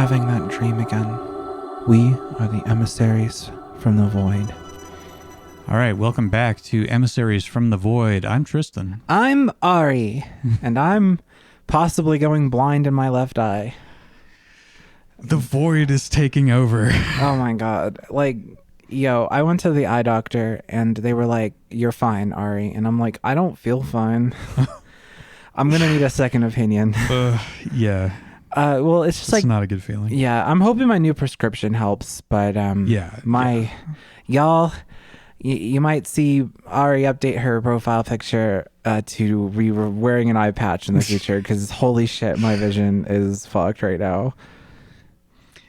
having that dream again. We are the emissaries from the void. All right, welcome back to Emissaries from the Void. I'm Tristan. I'm Ari, and I'm possibly going blind in my left eye. The void is taking over. Oh my god. Like, yo, I went to the eye doctor, and they were like, "You're fine, Ari." And I'm like, I don't feel fine. I'm going to need a second opinion. Yeah. Well, it's just It's not a good feeling. Yeah, I'm hoping my new prescription helps, but y'all, you might see Ari update her profile picture to be wearing an eye patch in the future, because holy shit, my vision is fucked right now.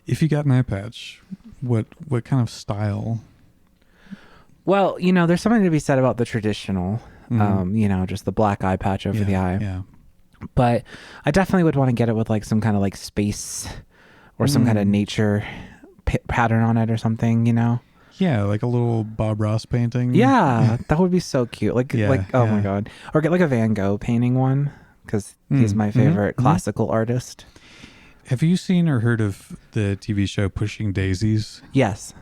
If you got an eye patch, what kind of style? Well, there's something to be said about the traditional, just the black eye patch over the eye. Yeah. But I definitely would want to get it with like some kind of like space or some kind of nature pattern on it or something, Yeah, like a little Bob Ross painting. Yeah, that would be so cute. Oh my god. Or get like a Van Gogh painting one, because he's my favorite classical artist. Have you seen or heard of the TV show Pushing Daisies? Yes.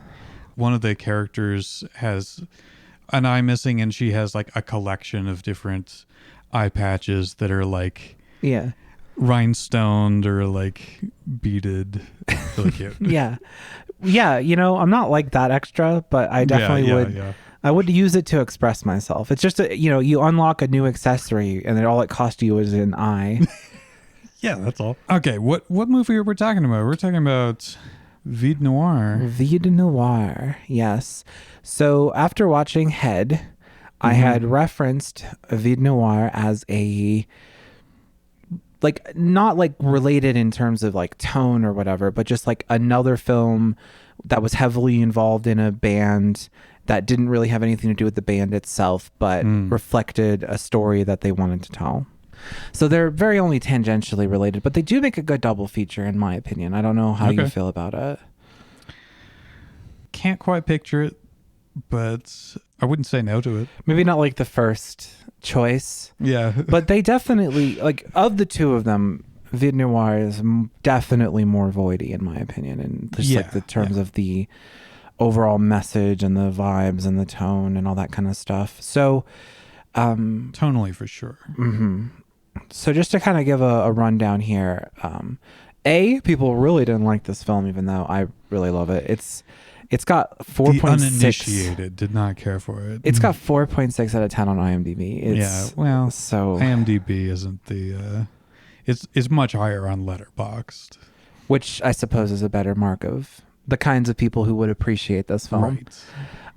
One of the characters has an eye missing, and she has like a collection of different eye patches that are like rhinestoned or like beaded. Really cute. Yeah, I'm not like that extra, but I definitely would. Yeah. I would use it to express myself. It's just you unlock a new accessory, and then all it cost you is an eye. Yeah, that's all. Okay, what movie are we talking about? We're talking about Vide Noir. Vide Noir, yes. So after watching Head, I had referenced Vide Noir as a, like, not like related in terms of like tone or whatever, but just like another film that was heavily involved in a band that didn't really have anything to do with the band itself, but reflected a story that they wanted to tell. So they're very only tangentially related, but they do make a good double feature, in my opinion. I don't know how you feel about it. Can't quite picture it, but I wouldn't say no to it. Maybe not like the first choice. Yeah. But they definitely, like, of the two of them, Vide Noir is definitely more voidy, in my opinion, and just like the terms of the overall message and the vibes and the tone and all that kind of stuff. So tonally for sure. So just to kind of give a rundown here, people really didn't like this film, even though I really love it. It's got 4.6. The uninitiated did not care for it. It's got 4.6 out of 10 on IMDb. So IMDb isn't the it's much higher on Letterboxd, which I suppose is a better mark of the kinds of people who would appreciate this film.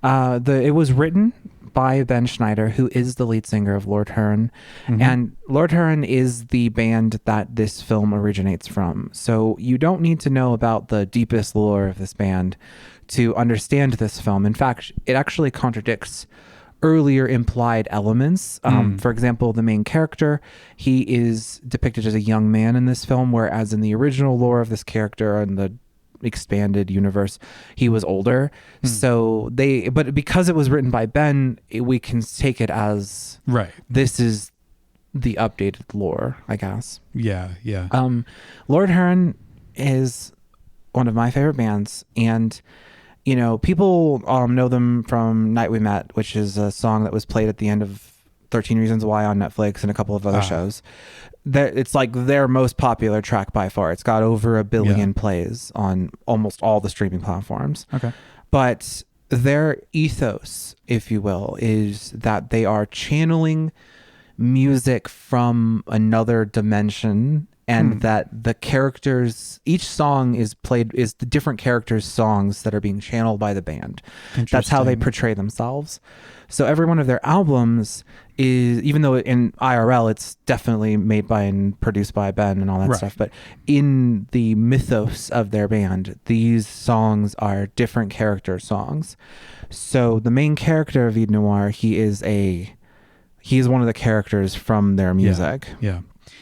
Right. It was written by Ben Schneider, who is the lead singer of Lord Huron. And Lord Huron is the band that this film originates from. So you don't need to know about the deepest lore of this band to understand this film. In fact, it actually contradicts earlier implied elements. For example, the main character, he is depicted as a young man in this film, whereas in the original lore of this character and the expanded universe, he was older. So but because it was written by Ben, we can take it as this is the updated lore, I guess. Lord Huron is one of my favorite bands, and people know them from Night We Met, which is a song that was played at the end of 13 Reasons Why on Netflix and a couple of other shows. It's like their most popular track by far. It's got over 1 billion plays on almost all the streaming platforms. But their ethos, if you will, is that they are channeling music from another dimension, and that the characters, each song is the different characters' songs that are being channeled by the band. That's how they portray themselves. So every one of their albums is, even though in IRL it's definitely made by and produced by Ben and all that stuff, but in the mythos of their band, these songs are different character songs. So the main character of Vide Noir, he is one of the characters from their music. Yeah.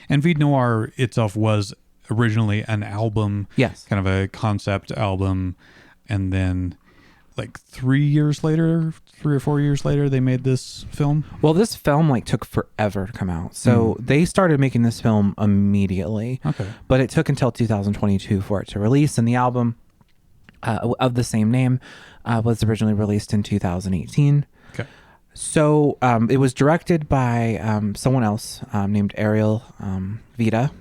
And Vide Noir itself was originally an album, kind of a concept album, and then like 3 or 4 years later, they made this film? Well, this film like took forever to come out. So they started making this film immediately. Okay. But it took until 2022 for it to release. And the album of the same name was originally released in 2018. Okay. So it was directed by someone else named Ariel Vide.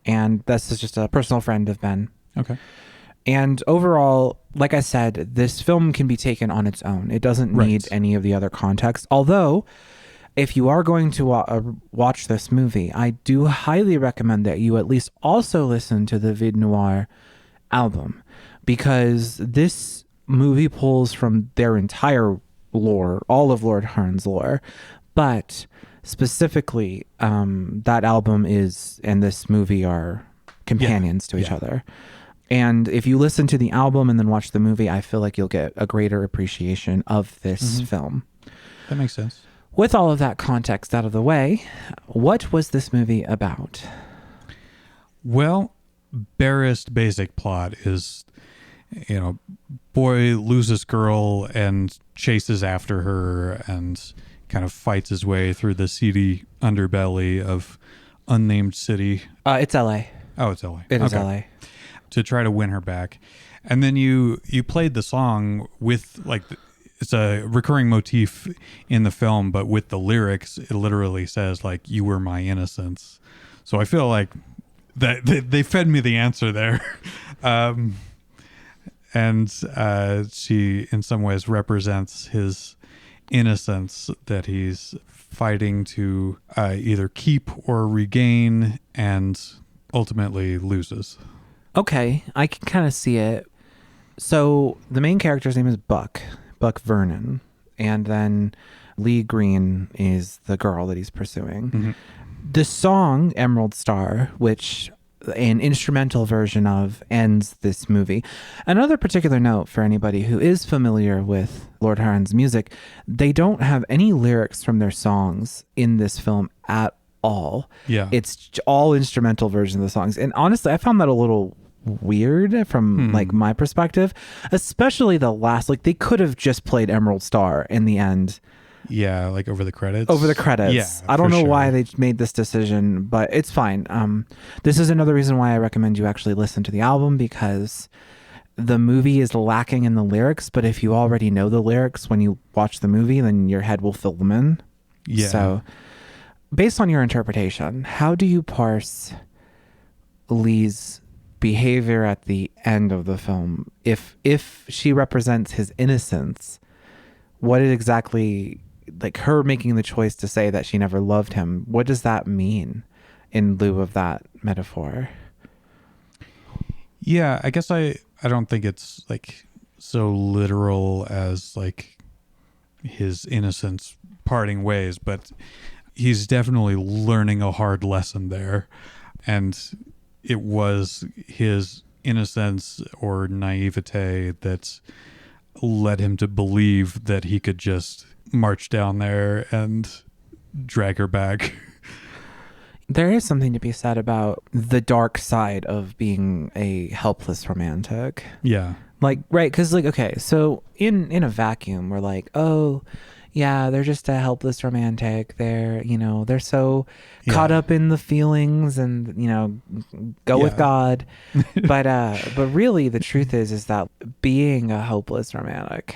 And this is just a personal friend of Ben. Okay. And overall, like I said, this film can be taken on its own. It doesn't need any of the other context. Although, if you are going to watch this movie, I do highly recommend that you at least also listen to the Vide Noir album, because this movie pulls from their entire lore, all of Lord Hearn's lore. But specifically, that album and this movie are companions to each other. And if you listen to the album and then watch the movie, I feel like you'll get a greater appreciation of this film. That makes sense. With all of that context out of the way, what was this movie about? Well, barest basic plot is, boy loses girl and chases after her and kind of fights his way through the seedy underbelly of unnamed city. It's LA. Oh, it's LA. It is LA. To try to win her back. And then you played the song with it's a recurring motif in the film, but with the lyrics, it literally says like, "You were my innocence." So I feel like that they fed me the answer there. And she in some ways represents his innocence that he's fighting to either keep or regain, and ultimately loses. Okay, I can kind of see it. So the main character's name is Buck Vernon, and then Lee Green is the girl that he's pursuing. Mm-hmm. The song Emerald Star, which an instrumental version of, ends this movie. Another particular note for anybody who is familiar with Lord Hearn's music, they don't have any lyrics from their songs in this film at all. Yeah. It's all instrumental versions of the songs. And honestly, I found that a little weird from like my perspective, especially the last, like they could have just played Emerald Star in the end. Yeah, like over the credits. Yeah, I don't know why they made this decision, but it's fine. This is another reason why I recommend you actually listen to the album, because the movie is lacking in the lyrics, but if you already know the lyrics when you watch the movie, then your head will fill them in. Yeah. So based on your interpretation, how do you parse Lee's behavior at the end of the film? If she represents his innocence, what is exactly, like her making the choice to say that she never loved him, what does that mean in lieu of that metaphor? Yeah, I guess I don't think it's like so literal as like his innocence parting ways, but he's definitely learning a hard lesson there. And it was his innocence or naivete that led him to believe that he could just march down there and drag her back. There is something to be said about the dark side of being a helpless romantic. Yeah. Like, right, because like, okay, so in a vacuum, we're like, oh, yeah, they're just a helpless romantic. They're, they're so caught up in the feelings and, go with God. But really the truth is that being a hopeless romantic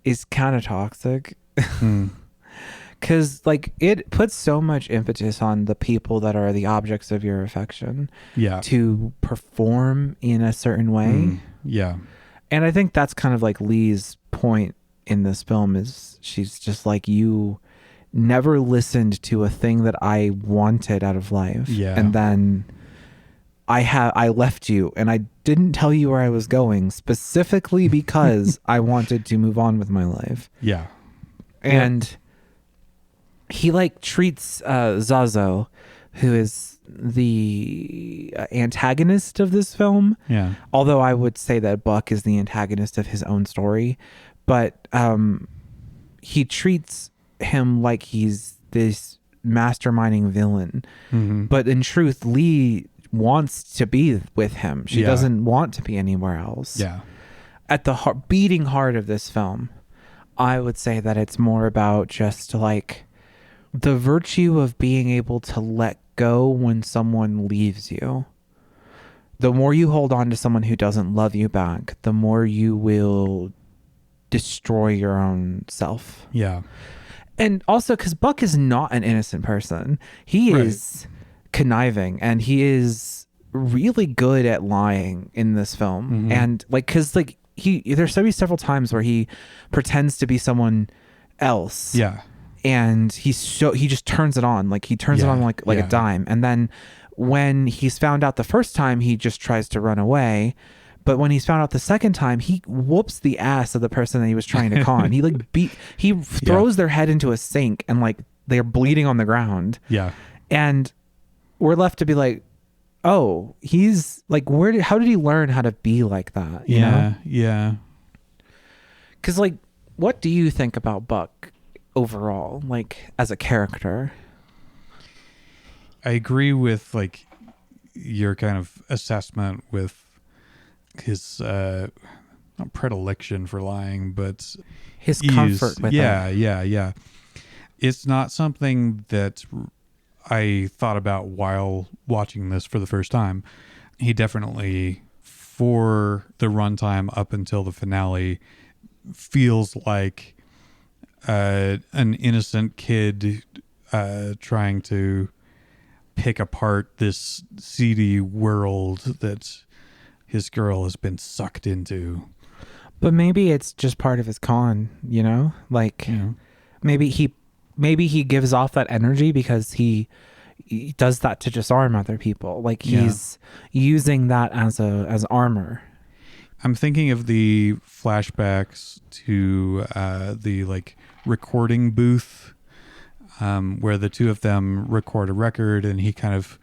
is kind of toxic. Because like it puts so much impetus on the people that are the objects of your affection to perform in a certain way. Yeah. And I think that's kind of like Lee's point in this film, is she's just like, you never listened to a thing that I wanted out of life. Yeah. And then I left you and I didn't tell you where I was going specifically because I wanted to move on with my life. Yeah. And he like treats Zazo, who is the antagonist of this film. Yeah. Although I would say that Buck is the antagonist of his own story. But he treats him like he's this masterminding villain. Mm-hmm. But in truth, Lee wants to be with him. She doesn't want to be anywhere else. Yeah. at the beating heart of this film, I would say that it's more about just like the virtue of being able to let go when someone leaves you. The more you hold on to someone who doesn't love you back, the more you will destroy your own self. Yeah. And also because Buck is not an innocent person. He is conniving, and he is really good at lying in this film. Mm-hmm. And like, because like there's several times where he pretends to be someone else. Yeah. And he just turns it on. Like he turns it on like a dime. And then when he's found out the first time, he just tries to run away. But when he's found out the second time, he whoops the ass of the person that he was trying to con. He throws their head into a sink, and like they're bleeding on the ground. Yeah. And we're left to be like, oh, he's like, how did he learn how to be like that? You know? Yeah. Because like, what do you think about Buck overall, like as a character? I agree with like your kind of assessment with his not predilection for lying, but his comfort with it. Yeah. It's not something that I thought about while watching this for the first time. He definitely, for the runtime up until the finale, feels like an innocent kid trying to pick apart this seedy world that his girl has been sucked into. But maybe it's just part of his con, you know? Like maybe he gives off that energy because he does that to disarm other people. Like he's using that as armor. I'm thinking of the flashbacks to the like recording booth where the two of them record a record, and he kind of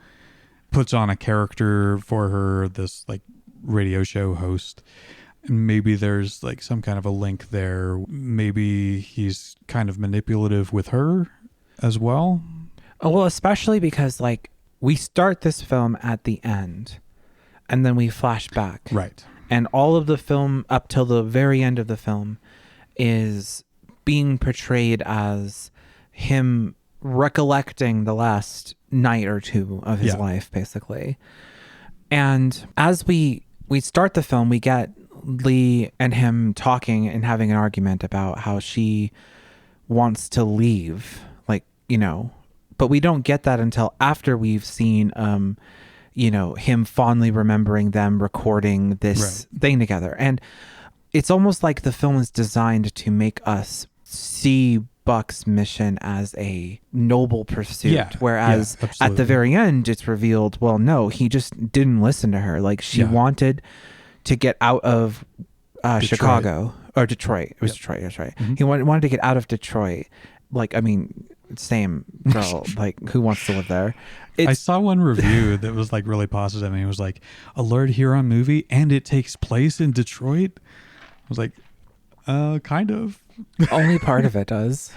puts on a character for her, this like radio show host. And maybe there's like some kind of a link there. Maybe he's kind of manipulative with her as well. Oh, well, especially because like we start this film at the end and then we flash back. Right. And all of the film up till the very end of the film is being portrayed as him recollecting the last night or two of his life, basically. And as we start the film, we get Lee and him talking and having an argument about how she wants to leave, like, you know, but we don't get that until after we've seen, you know, him fondly remembering them recording this thing together. And it's almost like the film is designed to make us see Buck's mission as a noble pursuit, whereas at the very end it's revealed, well, no, he just didn't listen to her. Like she wanted to get out of Chicago or Detroit. It was Detroit. That's right. Mm-hmm. He wanted to get out of Detroit. Like, I mean, same girl. Like, who wants to live there? I saw one review that was like really positive, and it was like a Lord Huron movie, and it takes place in Detroit. I was like, kind of. Only part of it does.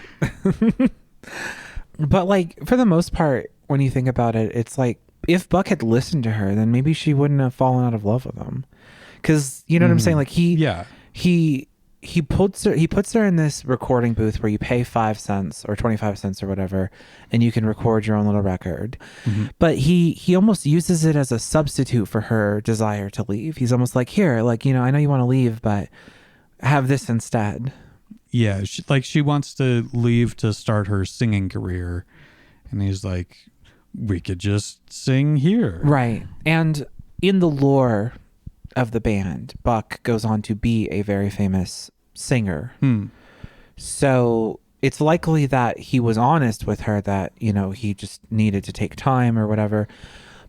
But like, for the most part, when you think about it, it's like if Buck had listened to her, then maybe she wouldn't have fallen out of love with him. Because you know what I'm saying? Like he puts her in this recording booth where you pay 5 cents or 25 cents or whatever, and you can record your own little record. Mm-hmm. But he almost uses it as a substitute for her desire to leave. He's almost like, here, like, you know, I know you want to leave, but have this instead. Yeah, she wants to leave to start her singing career, and he's like, we could just sing here. Right. And in the lore of the band, Buck goes on to be a very famous singer. So it's likely that he was honest with her that, you know, he just needed to take time or whatever.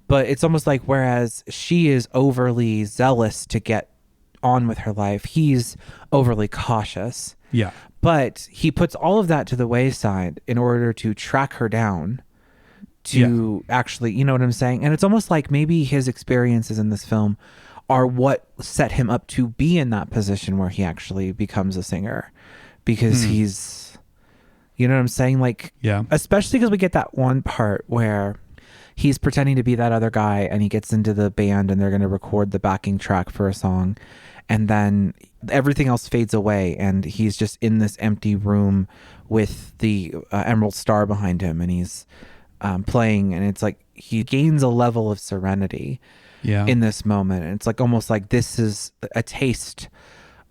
But it's almost like, whereas she is overly zealous to get on with her life, he's overly cautious. Yeah. But he puts all of that to the wayside in order to track her down to actually, you know what I'm saying? And it's almost like maybe his experiences in this film are what set him up to be in that position where he actually becomes a singer, because he's, you know what I'm saying? Like, especially because we get that one part where he's pretending to be that other guy and he gets into the band and they're going to record the backing track for a song. and then everything else fades away, and he's just in this empty room with the emerald star behind him, and he's playing, and it's like he gains a level of serenity in this moment. And it's like almost like this is a taste.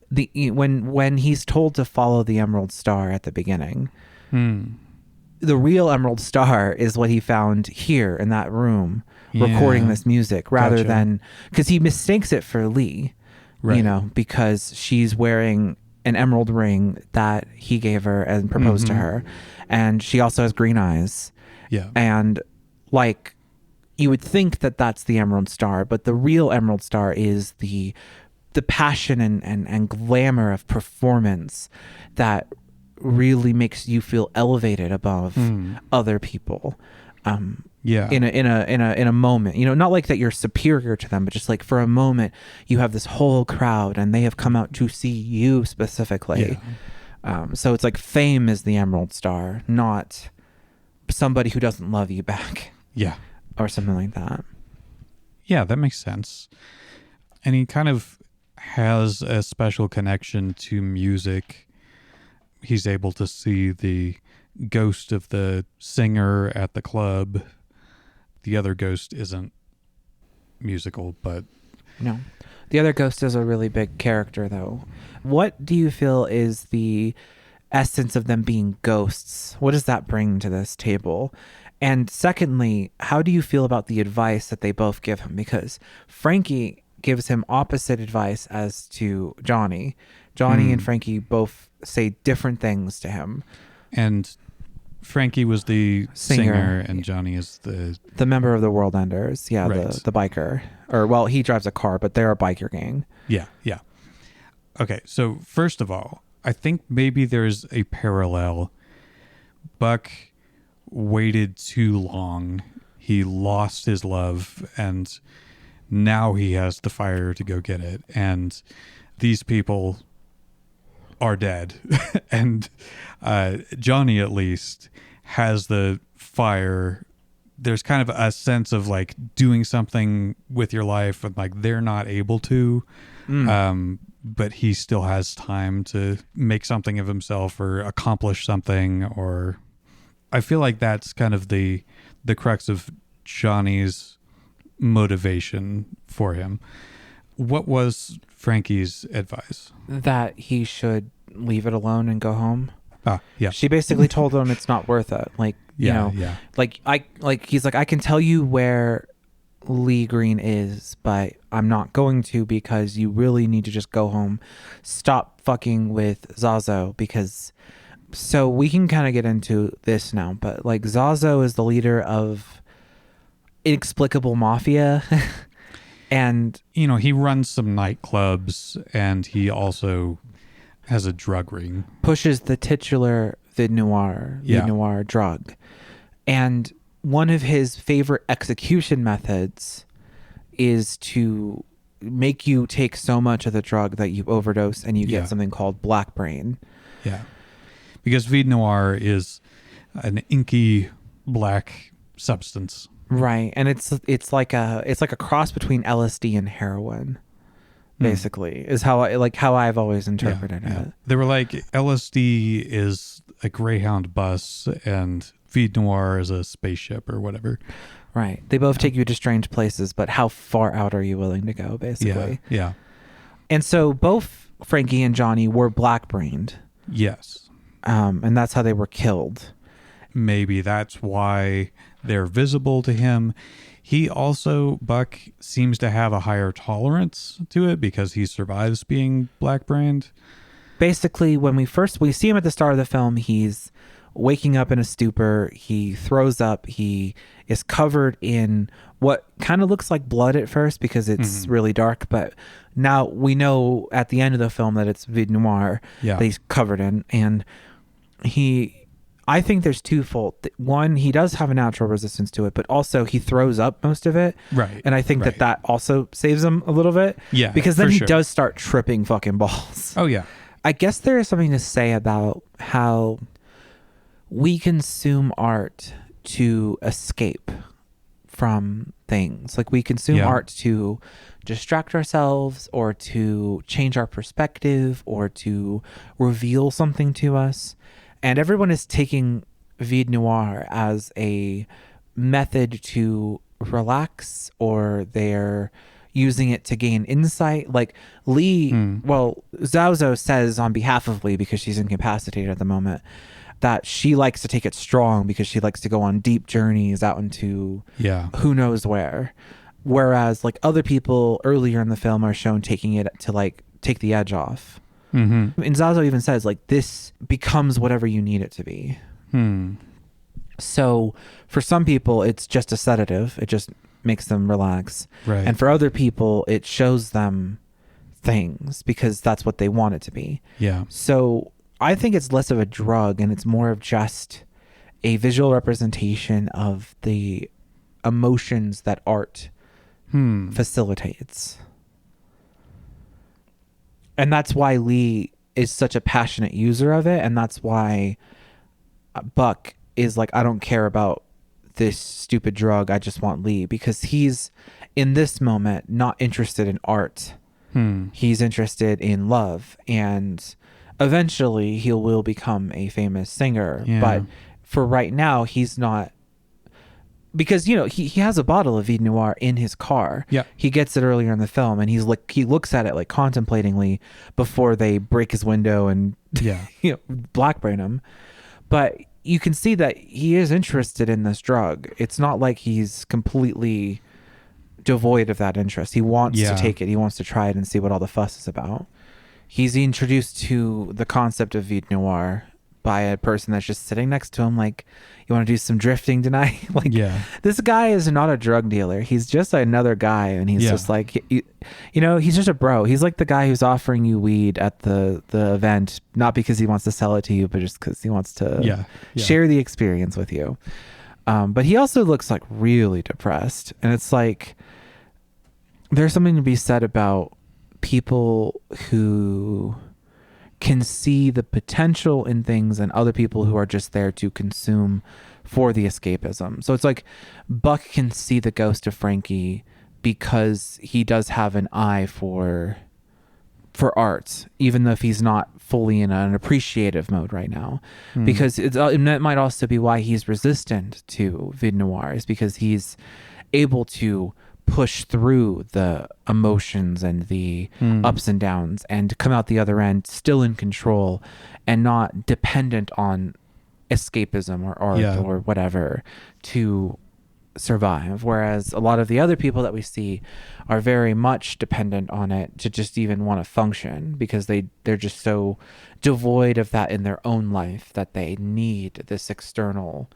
When he's told to follow the emerald star at the beginning, the real emerald star is what he found here in that room recording this music, rather than, because he mistakes it for Lee, you know, because she's wearing an emerald ring that he gave her and proposed to her, and she also has green eyes. And like, you would think that that's the emerald star, but the real emerald star is the passion and glamour of performance that really makes you feel elevated above other people. In a moment, you know, not like that you're superior to them, but just like for a moment you have this whole crowd and they have come out to see you specifically. So it's like fame is the emerald star, not somebody who doesn't love you back. Or something like that. That makes sense. And he kind of has a special connection to music. He's able to see the ghost of the singer at the club. The other ghost isn't musical, but... No. The other ghost is a really big character, though. What do you feel is the essence of them being ghosts? What does that bring to this table? And secondly, how do you feel about the advice that they both give him? Because Frankie gives him opposite advice as to Johnny. Johnny and Frankie both say different things to him. And Frankie was the singer and Johnny is the member of the World Enders. Yeah, the biker. Or, well, he drives a car, but they're a biker gang. Yeah. Okay, so first of all, I think maybe there's a parallel. Buck waited too long. He lost his love, and now he has the fire to go get it. And these people are dead. And Johnny, at least, has the fire. There's kind of a sense of like doing something with your life, and like they're not able to. But he still has time to make something of himself or accomplish something. Or I feel like that's kind of the crux of Johnny's motivation for him. What was Frankie's advice? That he should leave it alone and go home. Yeah. She basically told him it's not worth it. Like, you know, he's like, I can tell you where Lee Green is, but I'm not going to, because you really need to just go home. Stop fucking with Zazo, because... So we can kind of get into this now, but like Zazo is the leader of inexplicable mafia. And, you know, he runs some nightclubs, and he also has a drug ring. Pushes the titular Vide Noir drug. And one of his favorite execution methods is to make you take so much of the drug that you overdose and you get something called black brain. Yeah. Because Vide Noir is an inky black substance. Right. And it's like a cross between LSD and heroin, basically, is how I've always interpreted it. They were like, LSD is a Greyhound bus and Vide Noir is a spaceship or whatever. Right. They both take you to strange places, but how far out are you willing to go, basically? Yeah. And so both Frankie and Johnny were black-brained. Yes. And that's how they were killed. Maybe that's why they're visible to him. He also, Buck, seems to have a higher tolerance to it because he survives being black-brained. Basically, when we see him at the start of the film, he's waking up in a stupor. He throws up. He is covered in what kind of looks like blood at first because it's really dark. But now we know at the end of the film that it's Vide Noir that he's covered in. And I think there's twofold. One, he does have a natural resistance to it, but also he throws up most of it. Right. And I think that also saves him a little bit. Yeah. Because then he does start tripping fucking balls. Oh, yeah. I guess there is something to say about how we consume art to escape from things. Like we consume art to distract ourselves or to change our perspective or to reveal something to us. And everyone is taking Vide Noir as a method to relax, or they're using it to gain insight. Like Lee, well, Zhao Zhao says on behalf of Lee, because she's incapacitated at the moment, that she likes to take it strong because she likes to go on deep journeys out into who knows where. Whereas like other people earlier in the film are shown taking it to like take the edge off. And Zazo even says like this becomes whatever you need it to be. So for some people it's just a sedative. It just makes them relax. Right. And for other people it shows them things because that's what they want it to be. Yeah. So I think it's less of a drug and it's more of just a visual representation of the emotions that art facilitates. And that's why Lee is such a passionate user of it. And that's why Buck is like, I don't care about this stupid drug. I just want Lee, because he's in this moment not interested in art. He's interested in love, and eventually he will become a famous singer. But for right now, he's not, because, you know, he has a bottle of Vide Noir in his car. Yeah. He gets it earlier in the film and he looks at it like contemplatingly before they break his window and you know, blackbrain him. But you can see that he is interested in this drug. It's not like he's completely devoid of that interest. He wants to take it. He wants to try it and see what all the fuss is about. He's introduced to the concept of Vide Noir by a person that's just sitting next to him like, you want to do some drifting tonight? Like, this guy is not a drug dealer. He's just another guy, and he's just like, you know, he's just a bro. He's like the guy who's offering you weed at the event, not because he wants to sell it to you, but just because he wants to share the experience with you. But he also looks like really depressed, and it's like there's something to be said about people who can see the potential in things and other people who are just there to consume for the escapism. So it's like Buck can see the ghost of Frankie because he does have an eye for art, even though if he's not fully in an appreciative mode right now. Because it might also be why he's resistant to Vide Noir, is because he's able to push through the emotions and the ups and downs and come out the other end still in control and not dependent on escapism or art or whatever to survive. Whereas a lot of the other people that we see are very much dependent on it to just even want to function, because they're just so devoid of that in their own life that they need this external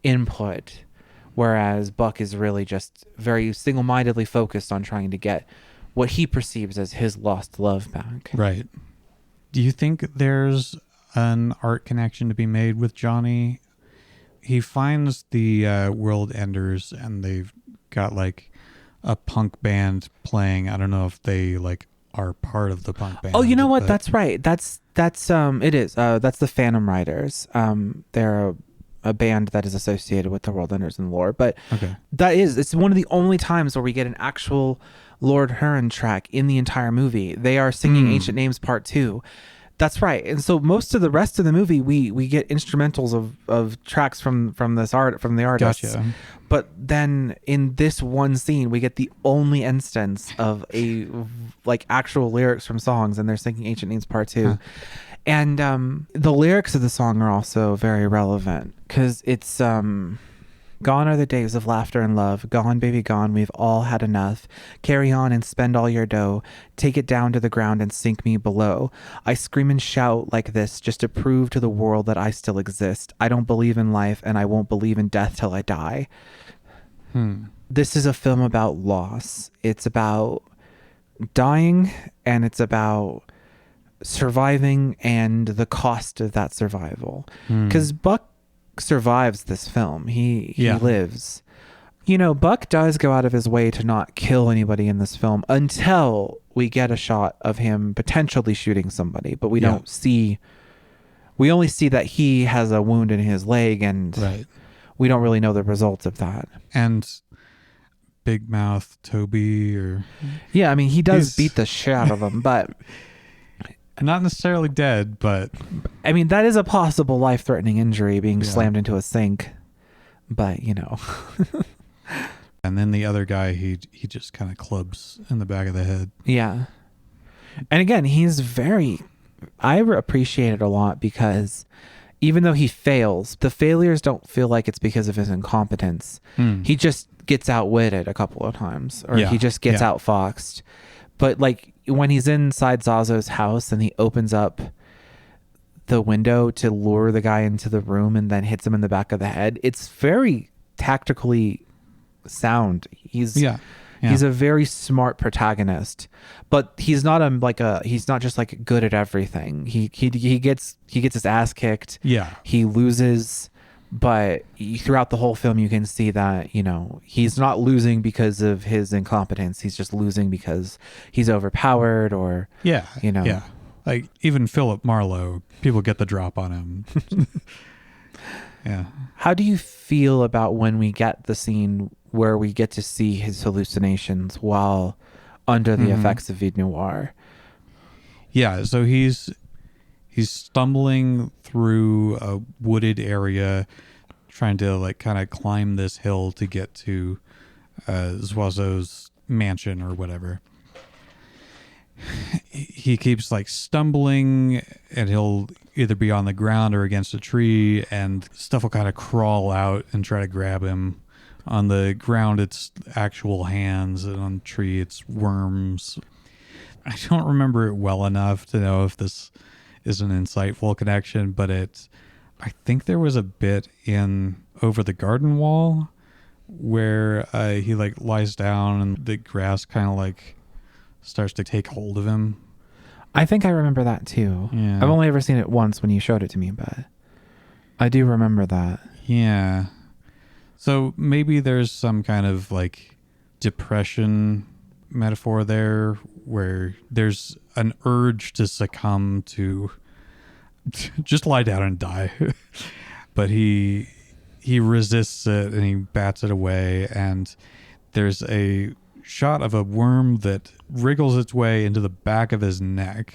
input. Whereas Buck is really just very single-mindedly focused on trying to get what he perceives as his lost love back. Right. Do you think there's an art connection to be made with Johnny? He finds the World Enders, and they've got like a punk band playing. I don't know if they like are part of the punk band. Oh, you know what? That's right. That's it is. That's the Phantom Riders. They're a band that is associated with the World Enders and lore, but it's one of the only times where we get an actual Lord Huron track in the entire movie. They are singing Ancient Names Part 2. That's right. And so most of the rest of the movie we get instrumentals of tracks from the artists. Gotcha. But then in this one scene we get the only instance of a like actual lyrics from songs, and they're singing Ancient Names Part 2. And the lyrics of the song are also very relevant, because it's gone are the days of laughter and love. Gone, baby, gone. We've all had enough. Carry on and spend all your dough. Take it down to the ground and sink me below. I scream and shout like this just to prove to the world that I still exist. I don't believe in life, and I won't believe in death till I die. This is a film about loss. It's about dying, and it's about surviving and the cost of that survival. Because Buck survives this film. He lives. You know, Buck does go out of his way to not kill anybody in this film until we get a shot of him potentially shooting somebody, but we don't see, we only see that he has a wound in his leg, and we don't really know the results of that. And big mouth Toby or yeah, I mean he does beat the shit out of him, but not necessarily dead, but I mean that is a possible life-threatening injury, being slammed into a sink. But and then the other guy, he just kind of clubs in the back of the head. Yeah. And again, I appreciate it a lot because even though he fails, the failures don't feel like it's because of his incompetence. He just gets outwitted a couple of times, or he just gets outfoxed. But like when he's inside Zazo's house and he opens up the window to lure the guy into the room and then hits him in the back of the head, it's very tactically sound. He's a very smart protagonist, but he's not he's not just like good at everything. He gets his ass kicked. Yeah. He loses, but throughout the whole film you can see that, he's not losing because of his incompetence. He's just losing because he's overpowered or Yeah. Like even Philip Marlowe, people get the drop on him. Yeah. How do you feel about when we get the scene where we get to see his hallucinations while under the effects of Vide Noir? Yeah, so he's stumbling through a wooded area, trying to like kind of climb this hill to get to Zoiseau's mansion or whatever. He keeps like stumbling, and he'll either be on the ground or against a tree, and stuff will kind of crawl out and try to grab him. On the ground, it's actual hands, and on the tree, it's worms. I don't remember it well enough to know if this is an insightful connection, but I think there was a bit in Over the Garden Wall where he like lies down and the grass kind of like starts to take hold of him. I think I remember that too. Yeah. I've only ever seen it once when you showed it to me, but I do remember that. Yeah. So maybe there's some kind of like depression metaphor there where there's an urge to succumb to just lie down and die. But he resists it and he bats it away, and there's a shot of a worm that wriggles its way into the back of his neck,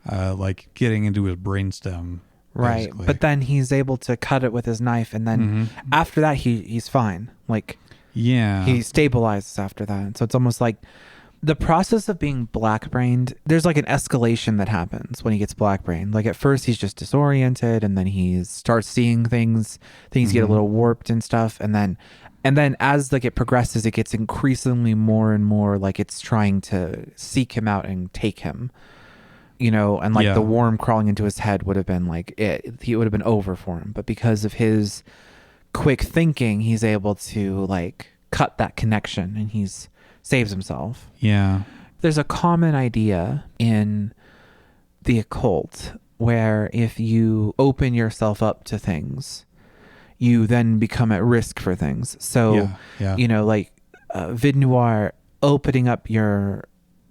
like getting into his brainstem. Right. Basically. But then he's able to cut it with his knife, and then after that he's fine. Like he stabilizes after that. So it's almost like the process of being black-brained, there's like an escalation that happens when he gets black-brained. Like at first he's just disoriented, and then he starts seeing things get a little warped and stuff, and then as like it progresses, it gets increasingly more and more like it's trying to seek him out and take him. And like the worm crawling into his head would have been like he would have been over for him. But because of his quick thinking, he's able to like cut that connection, and he's saves himself. Yeah. There's a common idea in the occult where if you open yourself up to things, you then become at risk for things. So, like Vide Noir opening up your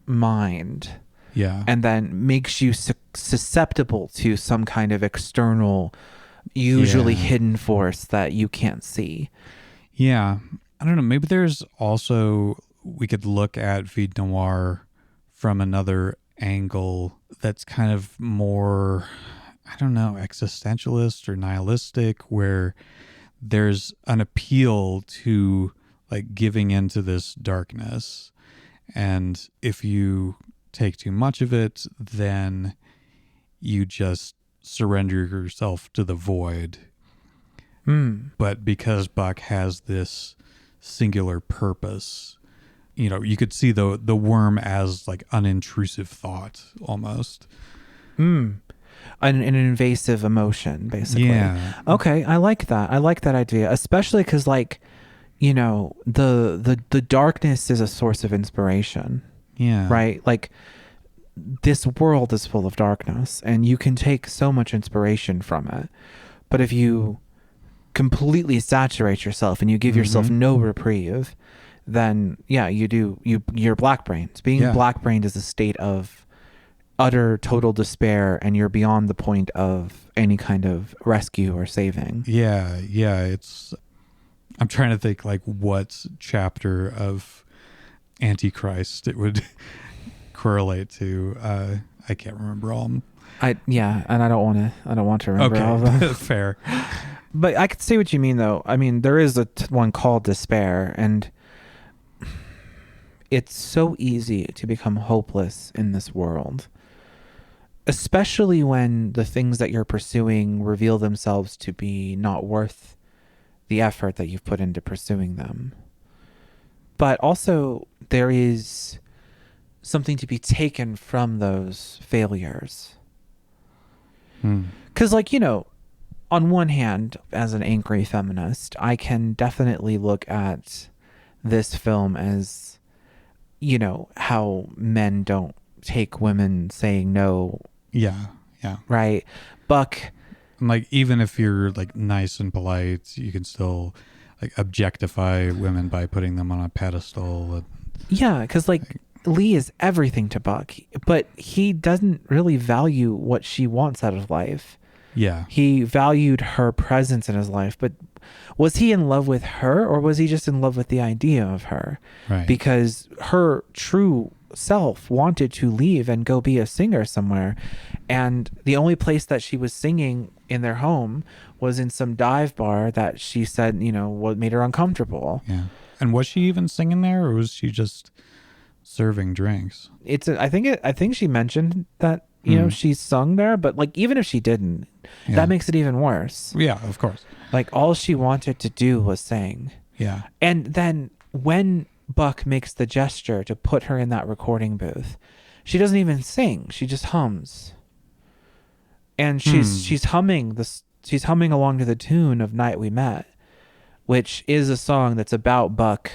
mind. Yeah. And then makes you susceptible to some kind of external, usually hidden force that you can't see. Yeah. I don't know. Maybe there's also, we could look at Vide Noir from another angle that's kind of more, I don't know, existentialist or nihilistic, where there's an appeal to like giving into this darkness. And if you take too much of it, then you just surrender yourself to the void. But because Buck has this singular purpose, you could see the worm as like an intrusive thought almost. An invasive emotion, basically. Yeah. Okay, I like that. I like that idea, especially because like, the darkness is a source of inspiration. Yeah. Right? Like this world is full of darkness, and you can take so much inspiration from it. But if you completely saturate yourself and you give yourself no reprieve, then you're black-brained. Being black-brained is a state of utter total despair, and you're beyond the point of any kind of rescue or saving. Yeah. It's, I'm trying to think like what chapter of Antichrist it would correlate to. I can't remember all. And I don't want to remember all of them. Fair. But I could see what you mean, though. I mean, there is one called despair, and it's so easy to become hopeless in this world, especially when the things that you're pursuing reveal themselves to be not worth the effort that you've put into pursuing them. But also, there is something to be taken from those failures. Because, like, you know, on one hand, as an angry feminist, I can definitely look at this film as, you know, how men don't take women saying no. Yeah. Right? Buck. Like, even if you're like nice and polite, you can still like objectify women by putting them on a pedestal. Yeah, because like Lee is everything to Buck, but he doesn't really value what she wants out of life. Yeah. He valued her presence in his life, but was he in love with her, or was he just in love with the idea of her? Right. Because her true self wanted to leave and go be a singer somewhere, and the only place that she was singing in their home was in some dive bar that she said, you know, what made her uncomfortable. Yeah. And was she even singing there, or was she just serving drinks? I think she mentioned that, you know, she sung there, but like, even if she didn't, that makes it even worse. Yeah, of course. Like, all she wanted to do was sing. Yeah. And then when Buck makes the gesture to put her in that recording booth, she doesn't even sing. She just hums. And she's humming along to the tune of Night We Met, which is a song that's about Buck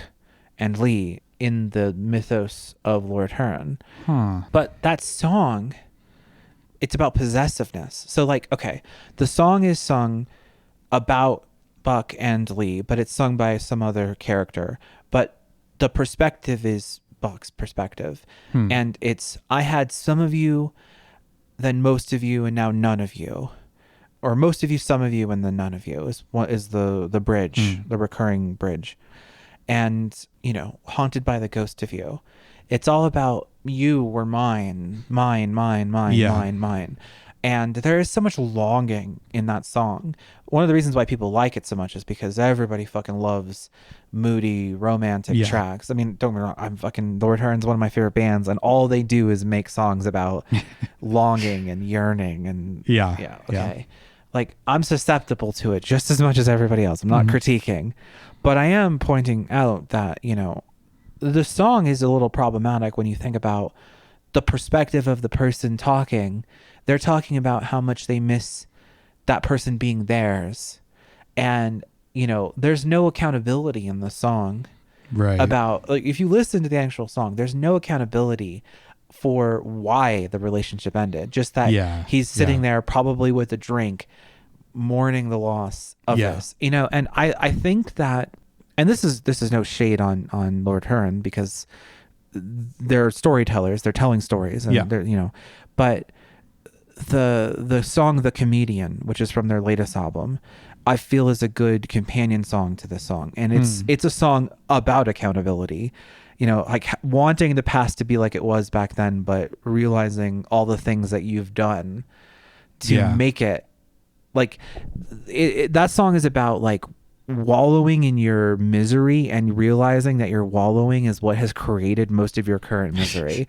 and Lee in the mythos of Lord Hearn. But that song, it's about possessiveness. So like, okay, the song is sung about Buck and Lee, but it's sung by some other character. But the perspective is Buck's perspective. And it's, I had some of you, then most of you, and now none of you. Or most of you, some of you, and then none of you is what is the bridge, the recurring bridge. And, you know, haunted by the ghost of you. It's all about you were mine. And there is so much longing in that song. One of the reasons why people like it so much is because everybody fucking loves moody, romantic tracks. I mean, don't get me wrong, Lord Hearn's one of my favorite bands, and all they do is make songs about longing and yearning and okay. Like, I'm susceptible to it just as much as everybody else. I'm not critiquing, but I am pointing out that, you know, the song is a little problematic when you think about the perspective of the person talking. They're talking about how much they miss that person being theirs. And, you know, there's no accountability in the song. Right. About, like, if you listen to the actual song, there's no accountability for why the relationship ended. Just that he's sitting there probably with a drink, mourning the loss of this. You know, and I think that, and this is no shade on Lord Hearn, because they're storytellers, they're telling stories, and they're, you know, but the song The Comedian, which is from their latest album, I feel is a good companion song to this song. And it's a song about accountability, you know, like wanting the past to be like it was back then, but realizing all the things that you've done to make it like that song is about like wallowing in your misery and realizing that your wallowing is what has created most of your current misery.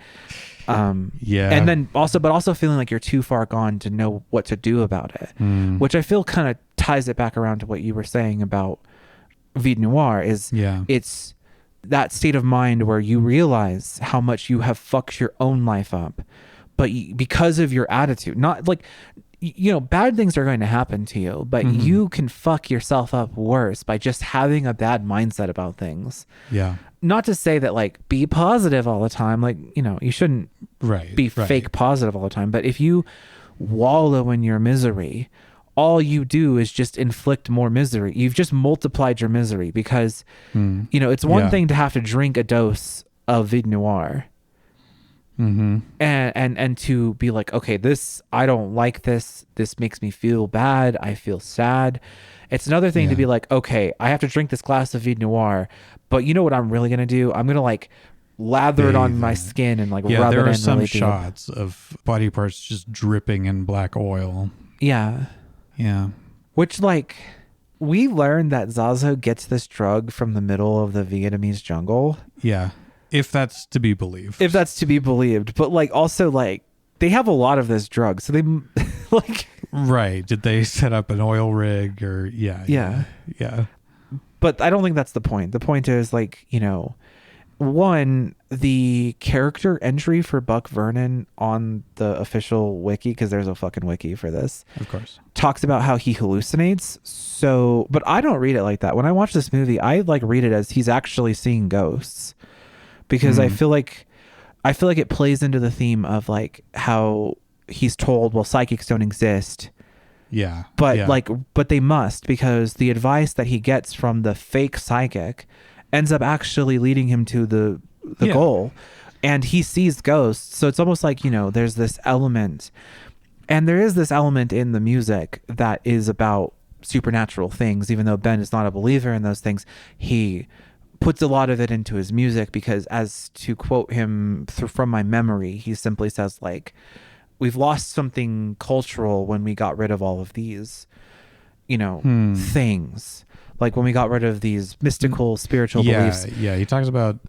And then also feeling like you're too far gone to know what to do about it, which I feel kind of ties it back around to what you were saying about Vide Noir. It's that state of mind where you realize how much you have fucked your own life up, but because of your attitude, not like, you know, bad things are going to happen to you, but you can fuck yourself up worse by just having a bad mindset about things. Not to say that like be positive all the time, like, you know, you shouldn't be fake positive all the time, but if you wallow in your misery, all you do is just inflict more misery. You've just multiplied your misery, because you know, it's one thing to have to drink a dose of Vide Noir, and to be like, okay, this, I don't like this. This makes me feel bad. I feel sad. It's another thing to be like, okay, I have to drink this glass of Vide Noir, but you know what I'm really going to do? I'm going to like lather it on my skin and like rub it in. There are some really shots of body parts just dripping in black oil. Yeah. Yeah. Which, like, we learned that Zazu gets this drug from the middle of the Vietnamese jungle. Yeah. If that's to be believed. If that's to be believed. But, like, also, like, they have a lot of this drug. So they, like... Right. Did they set up an oil rig or... Yeah. But I don't think that's the point. The point is, like, you know... One, the character entry for Buck Vernon on the official wiki, because there's a fucking wiki for this, of course, talks about how he hallucinates. So, but I don't read it like that. When I watch this movie, I like read it as he's actually seeing ghosts, because I feel like it plays into the theme of like how he's told, well, psychics don't exist. Yeah. But they must, because the advice that he gets from the fake psychic ends up actually leading him to the goal, and he sees ghosts. So it's almost like, you know, there's this element, and there is this element in the music that is about supernatural things. Even though Ben is not a believer in those things, he puts a lot of it into his music, because, as to quote him from my memory, he simply says, like, we've lost something cultural when we got rid of all of these, you know, things. Like when we got rid of these mystical, spiritual beliefs. Yeah, he talks about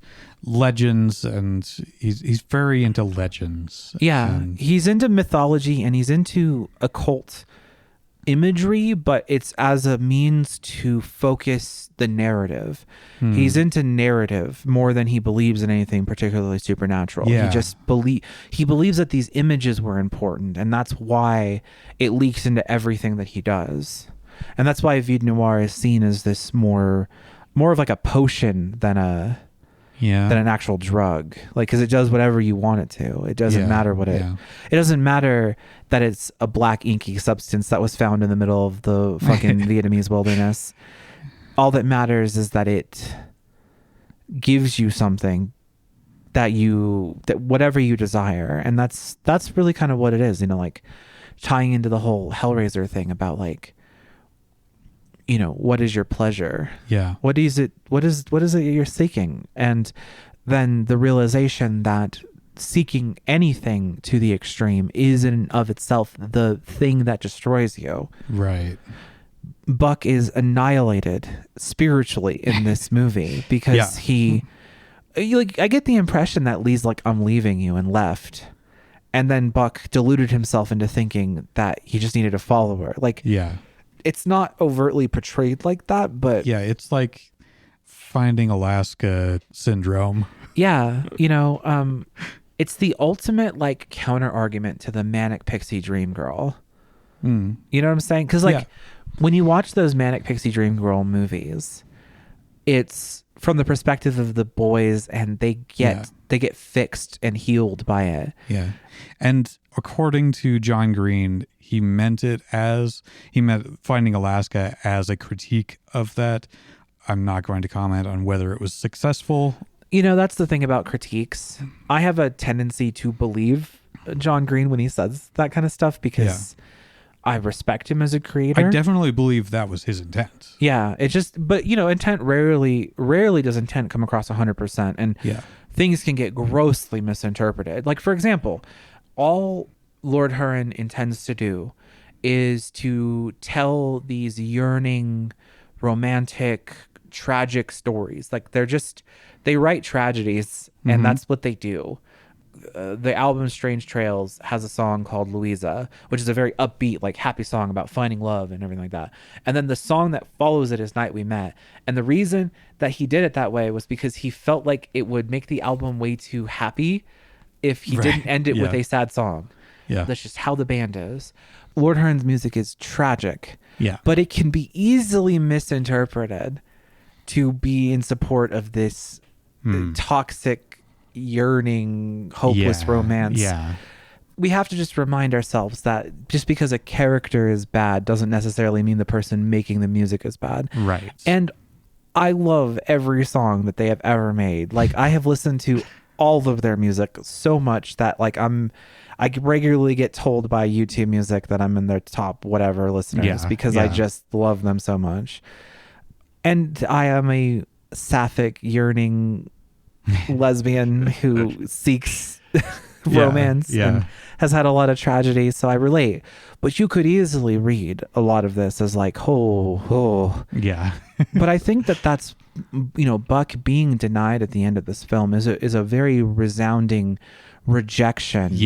legends, and he's very into legends. Yeah, he's into mythology, and he's into occult imagery, but it's as a means to focus the narrative. He's into narrative more than he believes in anything particularly supernatural. Yeah. He believes that these images were important, and that's why it leaks into everything that he does. And that's why Vide Noir is seen as this more of like a potion than an actual drug. Like, because it does whatever you want it to. It doesn't matter what it doesn't matter that it's a black inky substance that was found in the middle of the fucking Vietnamese wilderness. All that matters is that it gives you something that whatever you desire. And that's really kind of what it is, you know, like tying into the whole Hellraiser thing about like, you know, what is your pleasure? Yeah. What is it you're seeking? And then the realization that seeking anything to the extreme is in and of itself the thing that destroys you. Right. Buck is annihilated spiritually in this movie because I get the impression that Lee's like, I'm leaving you, and left. And then Buck deluded himself into thinking that he just needed a follower. Like, it's not overtly portrayed like that, but it's like Finding Alaska syndrome. Yeah, you know, it's the ultimate like counter argument to the manic pixie dream girl. You know what I'm saying? Because like when you watch those manic pixie dream girl movies, it's from the perspective of the boys, and they get fixed and healed by it. Yeah, and according to John Green, he meant Finding Alaska as a critique of that. I'm not going to comment on whether it was successful. You know, that's the thing about critiques. I have a tendency to believe John Green when he says that kind of stuff, because I respect him as a creator. I definitely believe that was his intent. Yeah, it just, but you know, intent rarely does intent come across 100%, and things can get grossly misinterpreted. Like, for example, all Lord Huron intends to do is to tell these yearning, romantic, tragic stories. Like, they write tragedies, and that's what they do. The album Strange Trails has a song called Louisa, which is a very upbeat, like happy song about finding love and everything like that. And then the song that follows it is Night We Met. And the reason that he did it that way was because he felt like it would make the album way too happy if he didn't end it with a sad song. Yeah. That's just how the band is. Lord Huron's music is tragic. Yeah. But it can be easily misinterpreted to be in support of this toxic, yearning, hopeless romance. Yeah. We have to just remind ourselves that just because a character is bad doesn't necessarily mean the person making the music is bad. Right. And I love every song that they have ever made. Like, I have listened to all of their music so much that like I regularly get told by YouTube Music that I'm in their top whatever listeners because I just love them so much. And I am a sapphic, yearning lesbian who seeks romance and has had a lot of tragedy, so I relate. But you could easily read a lot of this as like, yeah. But I think that that's, Buck being denied at the end of this film is a very resounding rejection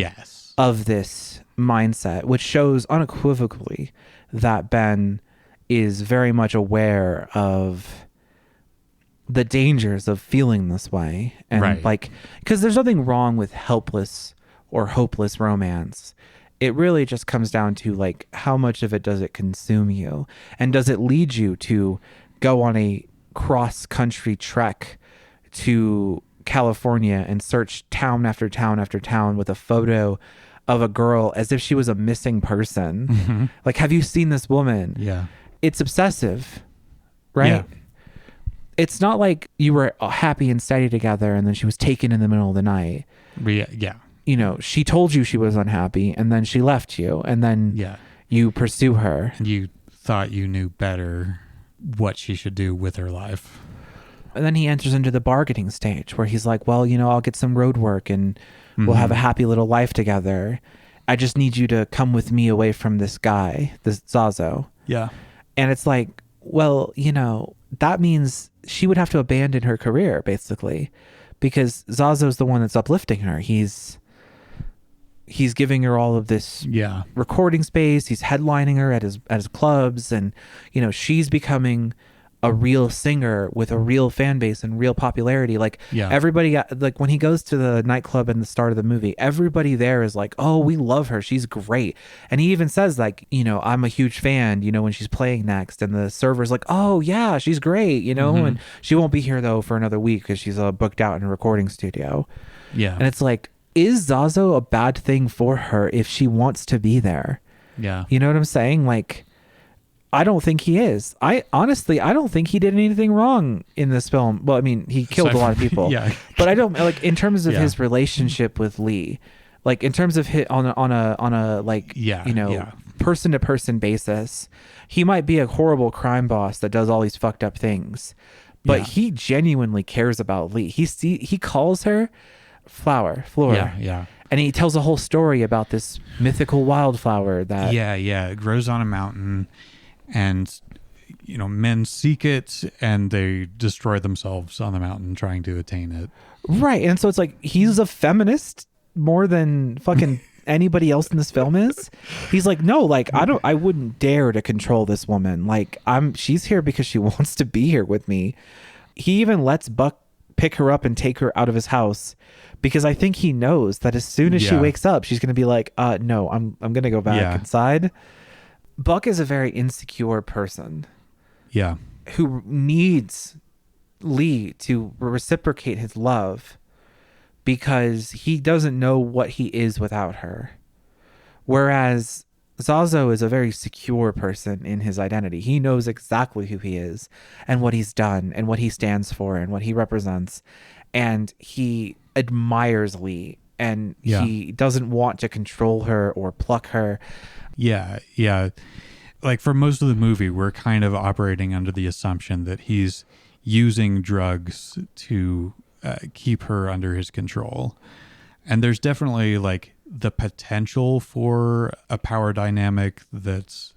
of this mindset, which shows unequivocally that Ben is very much aware of the dangers of feeling this way. And like, because there's nothing wrong with helpless or hopeless romance. It really just comes down to like, how much of it does it consume you? And does it lead you to go on a cross-country trek to California and search town after town after town with a photo of a girl as if she was a missing person? Mm-hmm. Like, have you seen this woman? Yeah. It's obsessive, right? Yeah. It's not like you were happy and steady together and then she was taken in the middle of the night. Yeah. She told you she was unhappy and then she left you and then you pursue her. You thought you knew better what she should do with her life. And then he enters into the bargaining stage where he's like, well, I'll get some road work and we'll have a happy little life together. I just need you to come with me away from this guy, this Zazo. Yeah. And it's like, well, that means she would have to abandon her career basically, because Zazo's the one that's uplifting her. He's giving her all of this recording space. He's headlining her at his clubs, and she's becoming a real singer with a real fan base and real popularity. Like everybody, like when he goes to the nightclub in the start of the movie, everybody there is like, oh, we love her. She's great. And he even says like, I'm a huge fan, when she's playing next. And the server's like, oh yeah, she's great, and she won't be here though for another week because she's booked out in a recording studio. Yeah. And it's like, is Zazo a bad thing for her if she wants to be there? Yeah. You know what I'm saying? Like, I don't think he is. I don't think he did anything wrong in this film. Well, I mean, he killed a lot of people. But I don't like in terms of his relationship with Lee, like in terms of on a like person to person basis, he might be a horrible crime boss that does all these fucked up things, but he genuinely cares about Lee. He calls her Flora. And he tells a whole story about this mythical wildflower that it grows on a mountain. And, men seek it and they destroy themselves on the mountain trying to attain it. Right. And so it's like, he's a feminist more than fucking anybody else in this film is. He's like, no, like, I wouldn't dare to control this woman. Like, she's here because she wants to be here with me. He even lets Buck pick her up and take her out of his house because I think he knows that as soon as she wakes up, she's going to be like, no, I'm going to go back inside. Buck is a very insecure person. Yeah. Who needs Lee to reciprocate his love because he doesn't know what he is without her. Whereas Zazo is a very secure person in his identity. He knows exactly who he is and what he's done and what he stands for and what he represents. And he admires Lee and he doesn't want to control her or pluck her. Yeah. Like for most of the movie, we're kind of operating under the assumption that he's using drugs to keep her under his control. And there's definitely like the potential for a power dynamic that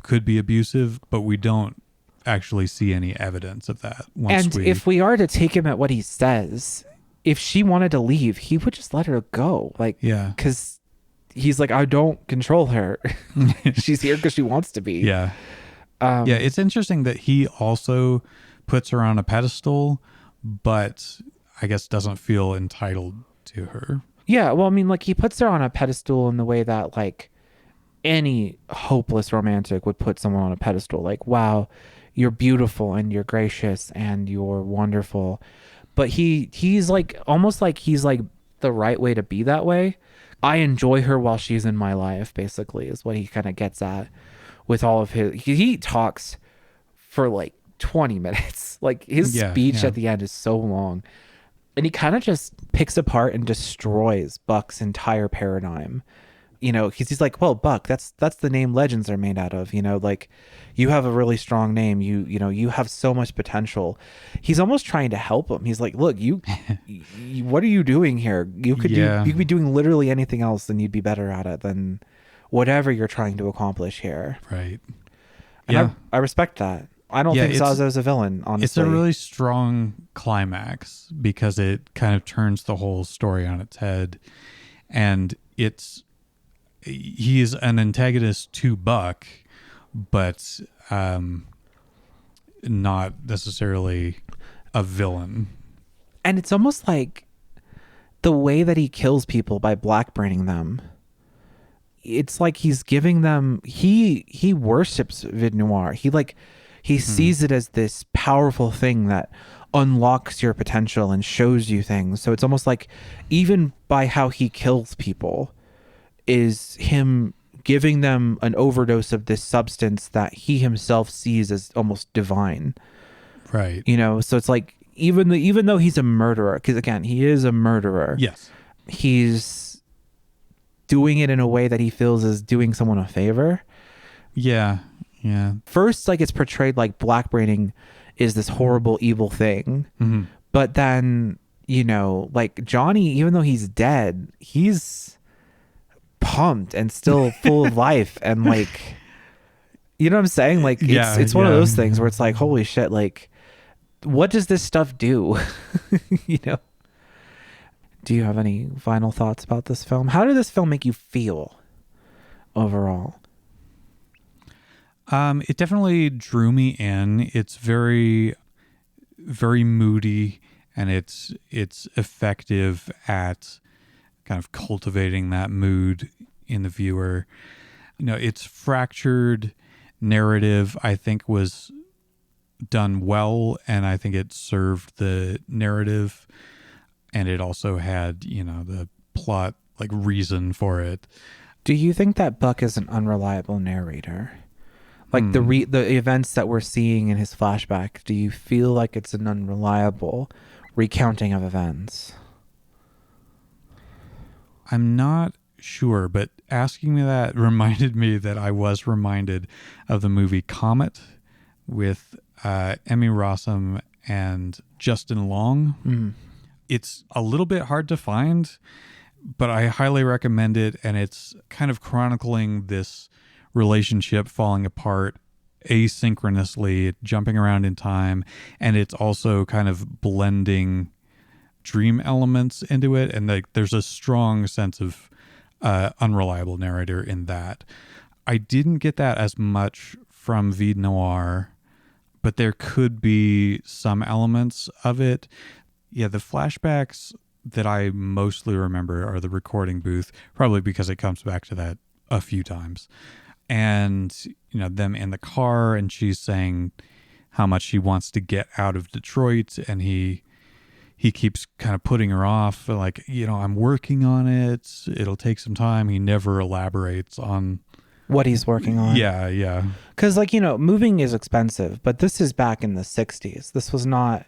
could be abusive, but we don't actually see any evidence of that. If we are to take him at what he says, if she wanted to leave, he would just let her go. Like, because he's like, I don't control her. She's here because she wants to be. It's interesting that he also puts her on a pedestal, but I guess doesn't feel entitled to her. Yeah, well, I mean, like he puts her on a pedestal in the way that like any hopeless romantic would put someone on a pedestal. Like, wow, you're beautiful and you're gracious and you're wonderful. But he's like almost like he's like the right way to be that way. I enjoy her while she's in my life, basically, is what he kind of gets at with all of his... He talks for like 20 minutes. Like his speech at the end is so long. And he kind of just picks apart and destroys Buck's entire paradigm. You know, he's like, well, Buck, that's the name legends are made out of. You know, like, you have a really strong name. You know, you have so much potential. He's almost trying to help him. He's like, look, you what are you doing here? You could you could be doing literally anything else, and you'd be better at it than whatever you're trying to accomplish here. Right. And I respect that. I don't think Zazo's a villain, honestly. It's a really strong climax because it kind of turns the whole story on its head. And he is an antagonist to Buck, but not necessarily a villain. And it's almost like the way that he kills people by blackbraining them. It's like he's giving them, he worships Vide Noir. He sees it as this powerful thing that unlocks your potential and shows you things. So it's almost like even by how he kills people is him giving them an overdose of this substance that he himself sees as almost divine. Right. You know, so it's like even though he's a murderer, because again, he is a murderer. Yes. He's doing it in a way that he feels is doing someone a favor. Yeah. Yeah. First, like, it's portrayed like blackbraining is this horrible, evil thing. Mm-hmm. But then, you know, like Johnny, even though he's dead, he's pumped and still full of life. And like, you know what I'm saying? Like, it's one of those things where it's like, holy shit, like, what does this stuff do? You know? Do you have any final thoughts about this film? How did this film make you feel overall? It definitely drew me in. It's very, very moody, and it's effective at kind of cultivating that mood in the viewer. You know, its fractured narrative, I think, was done well, and I think it served the narrative, and it also had, you know, the plot, like, reason for it. Do you think that Buck is an unreliable narrator? Like the events that we're seeing in his flashback, do you feel like it's an unreliable recounting of events? I'm not sure, but asking me that reminded me that I was reminded of the movie Comet with Emmy Rossum and Justin Long. Mm. It's a little bit hard to find, but I highly recommend it, and it's kind of chronicling this relationship falling apart asynchronously, jumping around in time, and it's also kind of blending dream elements into it, and like there's a strong sense of unreliable narrator in that. I didn't get that as much from Vide Noir, but there could be some elements of it. Yeah, the flashbacks that I mostly remember are the recording booth, probably because it comes back to that a few times. And, you know, them in the car, and she's saying how much she wants to get out of Detroit, and he keeps kind of putting her off, like, you know, I'm working on it, it'll take some time. He never elaborates on what he's working on. Yeah. Because, like, you know, moving is expensive, but this is back in the 60s. This was not...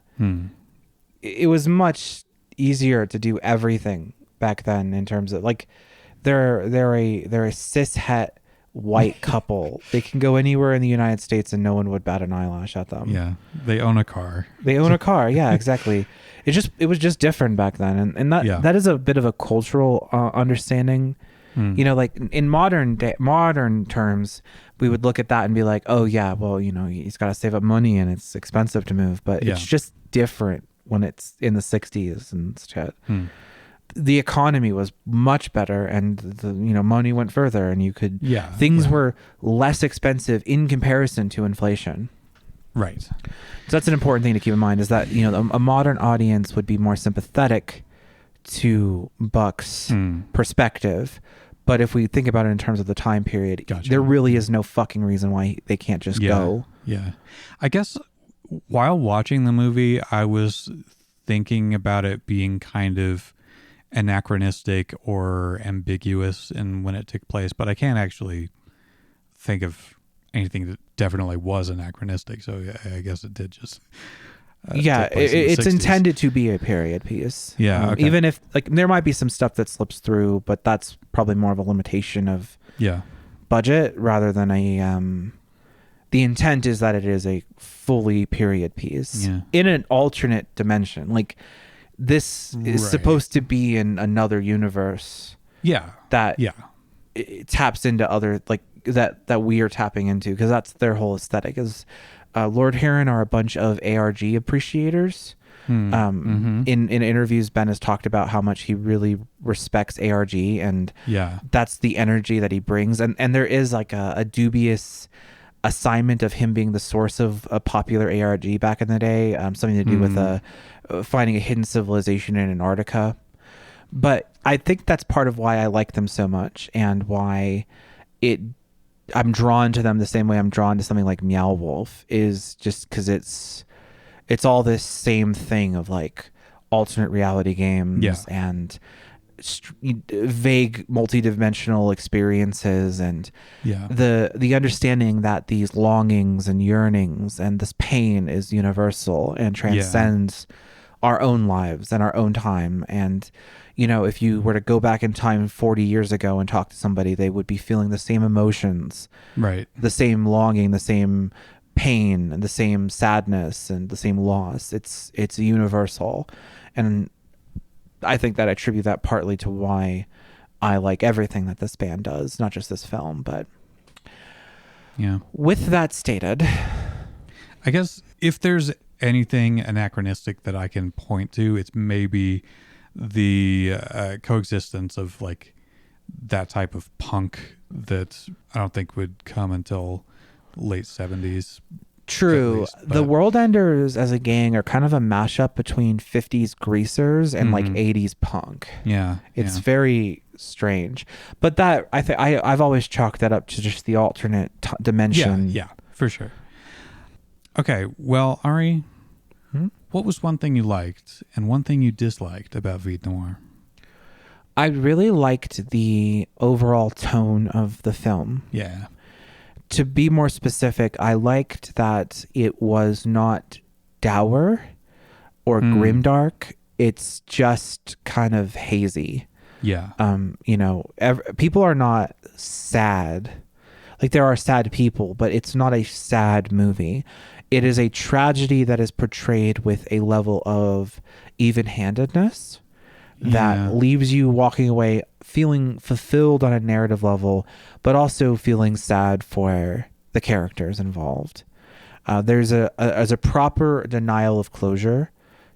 It was much easier to do everything back then in terms of, like, they're a cis-het white couple. They can go anywhere in the United States and no one would bat an eyelash at them. Yeah, they own a car. Yeah, exactly. It was just different back then, and that is a bit of a cultural understanding. You know, like in modern terms, we would look at that and be like, oh yeah, well, you know, he's got to save up money and it's expensive to move, but it's just different when it's in the 60s and shit. The economy was much better, and the, you know, money went further, and you could things were less expensive in comparison to inflation. Right. So that's an important thing to keep in mind, is that, you know, a modern audience would be more sympathetic to Buck's perspective. But if we think about it in terms of the time period, there really is no fucking reason why they can't just go. Yeah. I guess while watching the movie, I was thinking about it being kind of anachronistic or ambiguous in when it took place, but I can't actually think of anything that definitely was anachronistic. So I guess it did just It's intended to be a period piece. Yeah, okay. Even if like there might be some stuff that slips through, but that's probably more of a limitation of budget rather than a. The intent is that it is a fully period piece in an alternate dimension. Like this is supposed to be in another universe. That it taps into other like that we are tapping into because that's their whole aesthetic is. Lord Heron are a bunch of ARG appreciators. In interviews, Ben has talked about how much he really respects ARG, and that's the energy that he brings. And there is like a dubious assignment of him being the source of a popular ARG back in the day, something to do with finding a hidden civilization in Antarctica. But I think that's part of why I like them so much and why I'm drawn to them the same way I'm drawn to something like Meow Wolf is just because it's all this same thing of like alternate reality games and vague multidimensional experiences and the understanding that these longings and yearnings and this pain is universal and transcends our own lives and our own time. And you know, if you were to go back in time 40 years ago and talk to somebody, they would be feeling the same emotions, the same longing, the same pain, the same sadness, and the same loss. It's universal. And I think that I attribute that partly to why I like everything that this band does, not just this film. But with that stated, I guess if there's anything anachronistic that I can point to, it's maybe the coexistence of like that type of punk that I don't think would come until late 70s. True. Least, the World Enders as a gang are kind of a mashup between 50s greasers and like 80s punk. It's very strange. But that I've always chalked that up to just the alternate dimension. Yeah, for sure. Okay, well, Ari, what was one thing you liked and one thing you disliked about Vide Noir? I really liked the overall tone of the film. Yeah. To be more specific, I liked that it was not dour or grimdark. It's just kind of hazy. Yeah. You know, people are not sad. Like there are sad people, but it's not a sad movie. It is a tragedy that is portrayed with a level of even-handedness that leaves you walking away feeling fulfilled on a narrative level, but also feeling sad for the characters involved. There's a proper denial of closure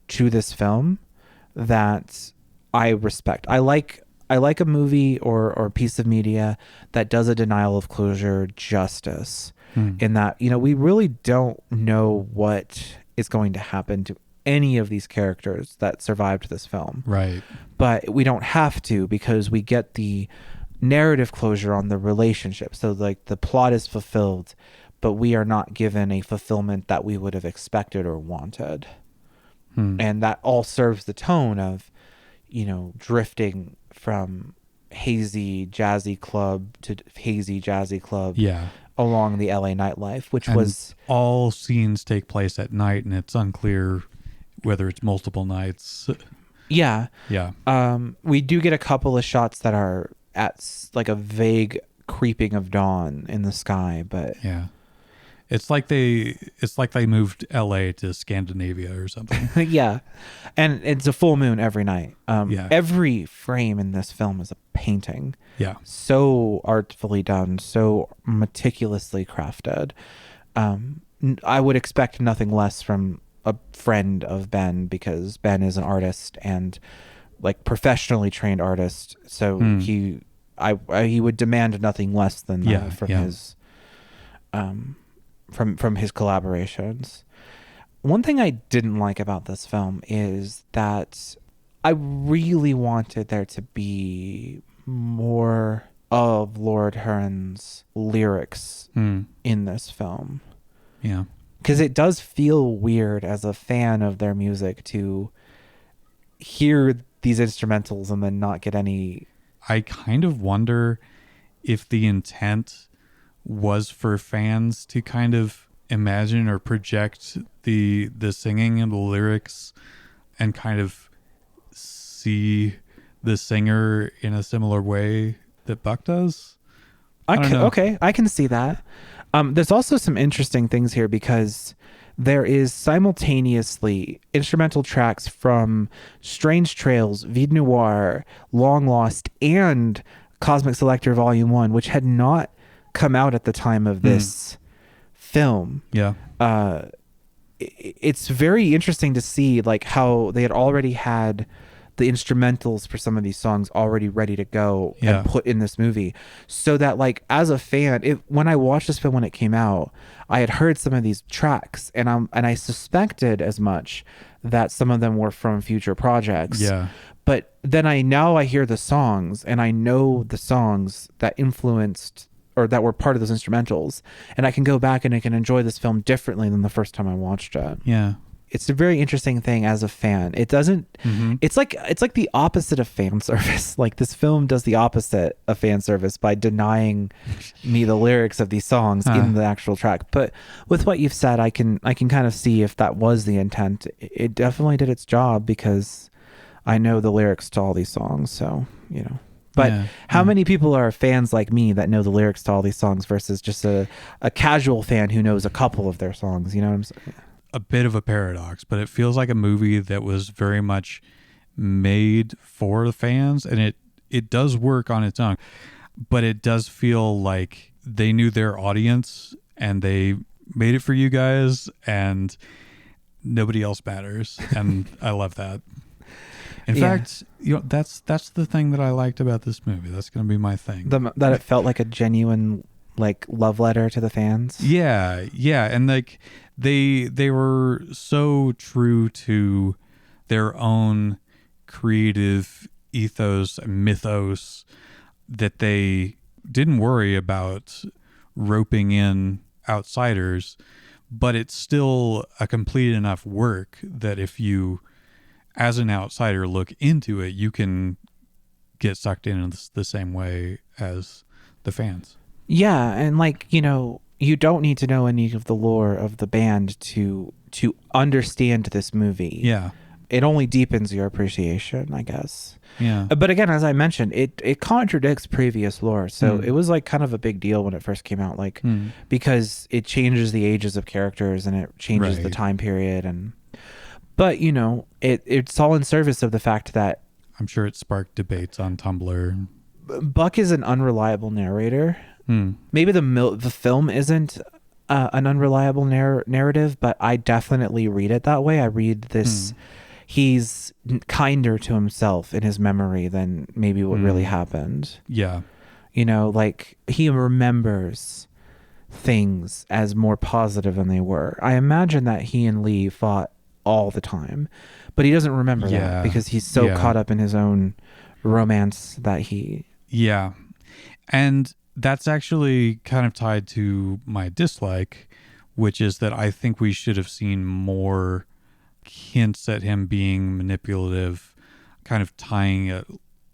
to this film that I respect. I like a movie or a piece of media that does a denial of closure justice. In that, you know, we really don't know what is going to happen to any of these characters that survived this film. Right. But we don't have to because we get the narrative closure on the relationship. So like the plot is fulfilled, but we are not given a fulfillment that we would have expected or wanted. And that all serves the tone of, you know, drifting from hazy jazzy club to hazy jazzy club. Along the LA nightlife, which was all scenes take place at night, and it's unclear whether it's multiple nights. We do get a couple of shots that are at like a vague creeping of dawn in the sky, but it's like they moved LA to Scandinavia or something. And it's a full moon every night. Every frame in this film is a painting. So artfully done, so meticulously crafted. I would expect nothing less from a friend of Ben because Ben is an artist and like professionally trained artist. So he would demand nothing less than that from his from his collaborations. One thing I didn't like about this film is that I really wanted there to be more of Lord Heron's lyrics in this film. Because it does feel weird as a fan of their music to hear these instrumentals and then not get any... I kind of wonder if the intent was for fans to kind of imagine or project the singing and the lyrics and kind of see the singer in a similar way that Buck does? Okay, I can see that. There's also some interesting things here because there is simultaneously instrumental tracks from Strange Trails, Vide Noir, Long Lost, and Cosmic Selector Volume 1, which had not come out at the time of this film. Yeah. It's very interesting to see like how they had already had the instrumentals for some of these songs already ready to go and put in this movie, so that like as a fan, when I watched this film when it came out, I had heard some of these tracks and I suspected as much that some of them were from future projects. Yeah. But then I hear the songs and I know the songs that influenced or that were part of those instrumentals, and I can go back and I can enjoy this film differently than the first time I watched it. Yeah. It's a very interesting thing as a fan. It doesn't, it's like the opposite of fan service. Like this film does the opposite of fan service by denying me the lyrics of these songs in the actual track. But with what you've said, I can kind of see if that was the intent. It definitely did its job because I know the lyrics to all these songs. So, you know, but how many people are fans like me that know the lyrics to all these songs versus just a casual fan who knows a couple of their songs? You know what I'm saying? A bit of a paradox, but it feels like a movie that was very much made for the fans, and it does work on its own, but it does feel like they knew their audience and they made it for you guys and nobody else matters. And I love that. In fact, you know, that's the thing that I liked about this movie. That's going to be my thing. That it felt like a genuine like love letter to the fans. Yeah. And like they were so true to their own creative ethos and mythos that they didn't worry about roping in outsiders, but it's still a complete enough work that if you, as an outsider, look into it, you can get sucked in the same way as the fans. Yeah, and like, you know, you don't need to know any of the lore of the band to understand this movie. Yeah. It only deepens your appreciation, I guess. Yeah. But again, as I mentioned, it contradicts previous lore. So it was like kind of a big deal when it first came out, like because it changes the ages of characters and it changes the time period. But, you know, it's all in service of the fact that I'm sure it sparked debates on Tumblr. Buck is an unreliable narrator. Maybe the film isn't an unreliable narrative, but I definitely read it that way. I read this. He's kinder to himself in his memory than maybe what really happened. Yeah. You know, like he remembers things as more positive than they were. I imagine that he and Lee fought all the time, but he doesn't remember that because he's so caught up in his own romance that he... Yeah. And that's actually kind of tied to my dislike, which is that I think we should have seen more hints at him being manipulative, kind of tying it,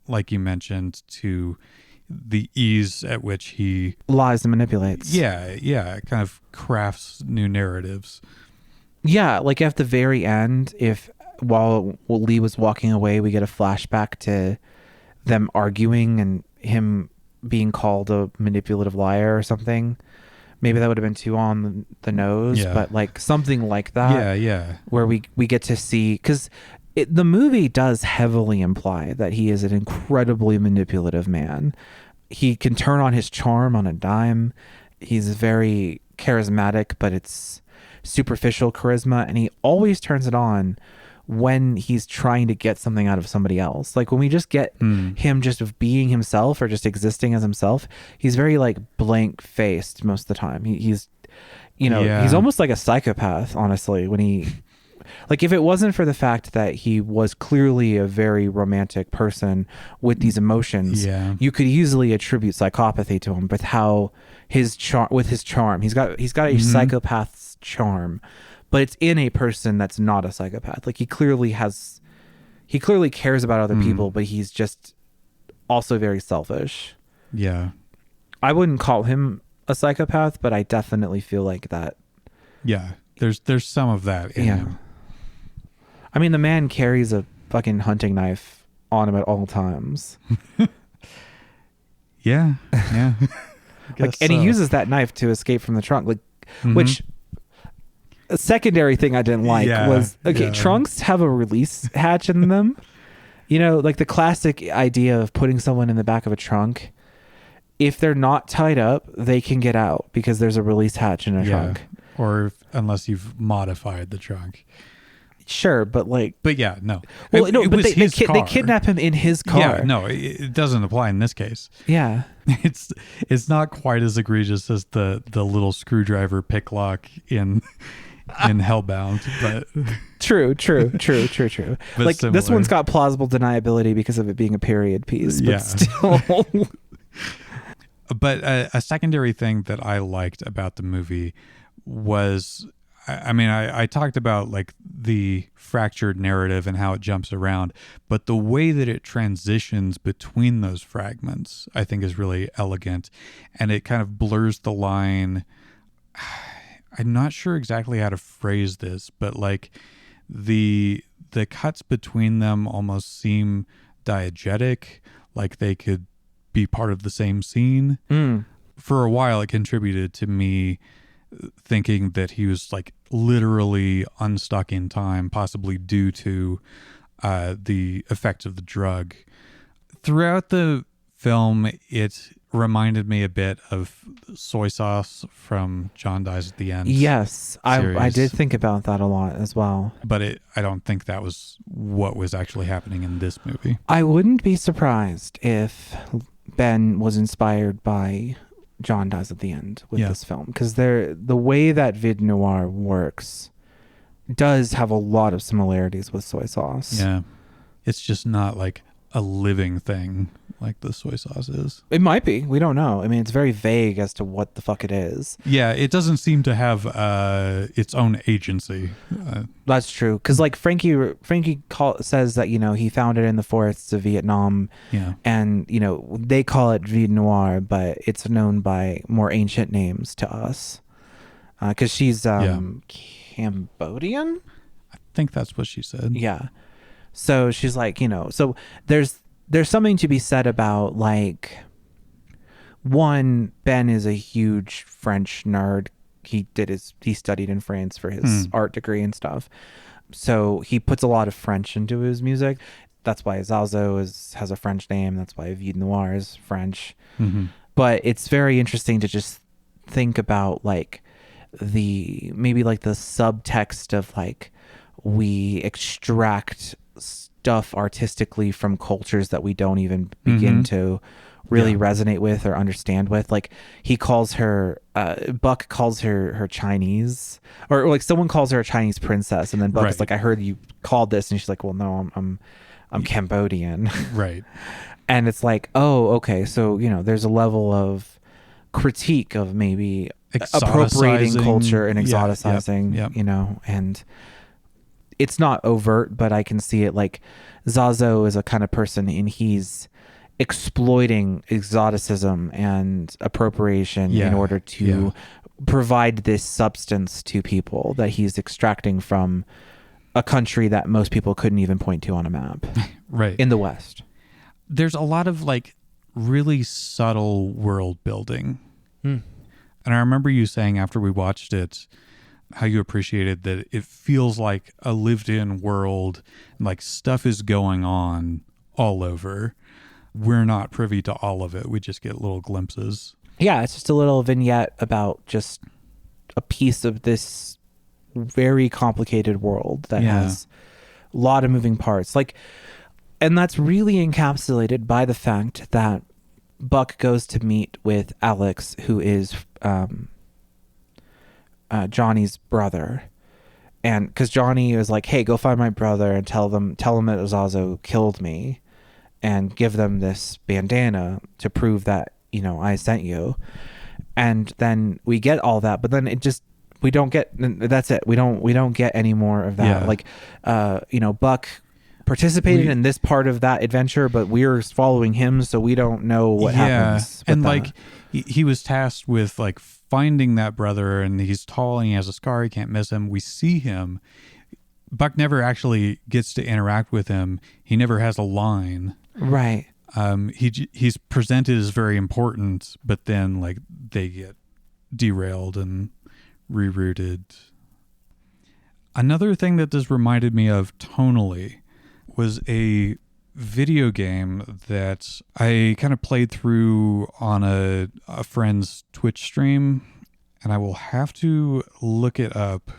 like you mentioned, to the ease at which he lies and manipulates. Yeah, kind of crafts new narratives. Yeah, like at the very end, while Lee was walking away, we get a flashback to them arguing and him being called a manipulative liar or something. Maybe that would have been too on the nose, but like something like that. Yeah. Where we get to see, because the movie does heavily imply that he is an incredibly manipulative man. He can turn on his charm on a dime. He's very charismatic, but it's superficial charisma, and he always turns it on when he's trying to get something out of somebody else. Like when we just get him just of being himself or just existing as himself, he's very like blank faced most of the time. He's, you know, he's almost like a psychopath, honestly, when he, like if it wasn't for the fact that he was clearly a very romantic person with these emotions, you could easily attribute psychopathy to him with how his charm, he's got a psychopath's charm, but it's in a person that's not a psychopath. Like he clearly cares about other people, but he's just also very selfish. Yeah. I wouldn't call him a psychopath, but I definitely feel like that Yeah. There's some of that in him. I mean, the man carries a fucking hunting knife on him at all times. Yeah. Like, and he uses that knife to escape from the trunk, like, which a secondary thing I didn't like was, trunks have a release hatch in them. You know, like the classic idea of putting someone in the back of a trunk. If they're not tied up, they can get out because there's a release hatch in a trunk. Or unless you've modified the trunk. Sure, but like... But yeah, no. Well, but they kidnap him in his car. Yeah, no, it doesn't apply in this case. Yeah. It's not quite as egregious as the little screwdriver pick lock in Hellbound, but... True. But like, similar. This one's got plausible deniability because of it being a period piece, but still... But a secondary thing that I liked about the movie was, I mean, I talked about like the fractured narrative and how it jumps around, but the way that it transitions between those fragments, I think, is really elegant, and it kind of blurs the line. I'm not sure exactly how to phrase this, but like the cuts between them almost seem diegetic, like they could be part of the same scene. For a while, it contributed to me thinking that he was like literally unstuck in time, possibly due to the effects of the drug. Throughout the film, it reminded me a bit of soy sauce from John Dies at the End. Yes, I did think about that a lot as well. But I don't think that was what was actually happening in this movie. I wouldn't be surprised if Ben was inspired by John Dies at the End with this film, because the way that Vide Noir works does have a lot of similarities with soy sauce. Yeah, it's just not like a living thing like the soy sauce is. It might be. We don't know. I mean, it's very vague as to what the fuck it is. Yeah, it doesn't seem to have its own agency. That's true. Because like Frankie says that, you know, he found it in the forests of Vietnam. Yeah. And, you know, they call it Vide Noir, but it's known by more ancient names to us. Because she's Cambodian? I think that's what she said. Yeah. So she's like, you know, so there's something to be said about, like, one, Ben is a huge French nerd. He studied in France for his art degree and stuff. So he puts a lot of French into his music. That's why Zazo has a French name. That's why Vide Noir is French. Mm-hmm. But it's very interesting to just think about, like, maybe like the subtext of, like, we extract stuff artistically from cultures that we don't even begin to really resonate with or understand with. Like, he calls her Buck calls her Chinese, or like someone calls her a Chinese princess, and then Buck is like, I heard you called this, and she's like, well, no, I'm Cambodian. Right. And it's like, oh, okay, so, you know, there's a level of critique of maybe appropriating culture and exoticizing, you know, and it's not overt, but I can see it. Like, Zazo is a kind of person, and he's exploiting exoticism and appropriation in order to provide this substance to people that he's extracting from a country that most people couldn't even point to on a map. Right. In the West. There's a lot of like really subtle world building. And I remember you saying after we watched it, how you appreciated that it feels like a lived-in world, like stuff is going on all over. We're not privy to all of it. We just get little glimpses. Yeah, it's just a little vignette about just a piece of this very complicated world that has a lot of moving parts. Like, and that's really encapsulated by the fact that Buck goes to meet with Alex, who is Johnny's brother, and because Johnny is like, hey, go find my brother and tell him that Zazo killed me, and give them this bandana to prove that, you know, I sent you. And then we get all that, but then we don't get, that's it. We don't get any more of that. Like, you know, Buck participated in this part of that adventure, but we're following him, so we don't know what happens. And like, he was tasked with like finding that brother, and he's tall and he has a scar. He can't miss him. We see him. Buck never actually gets to interact with him. He never has a line. Right. He's presented as very important, but then like they get derailed and rerouted. Another thing that this reminded me of tonally was a video game that I kind of played through on a friend's Twitch stream, and I will have to look it up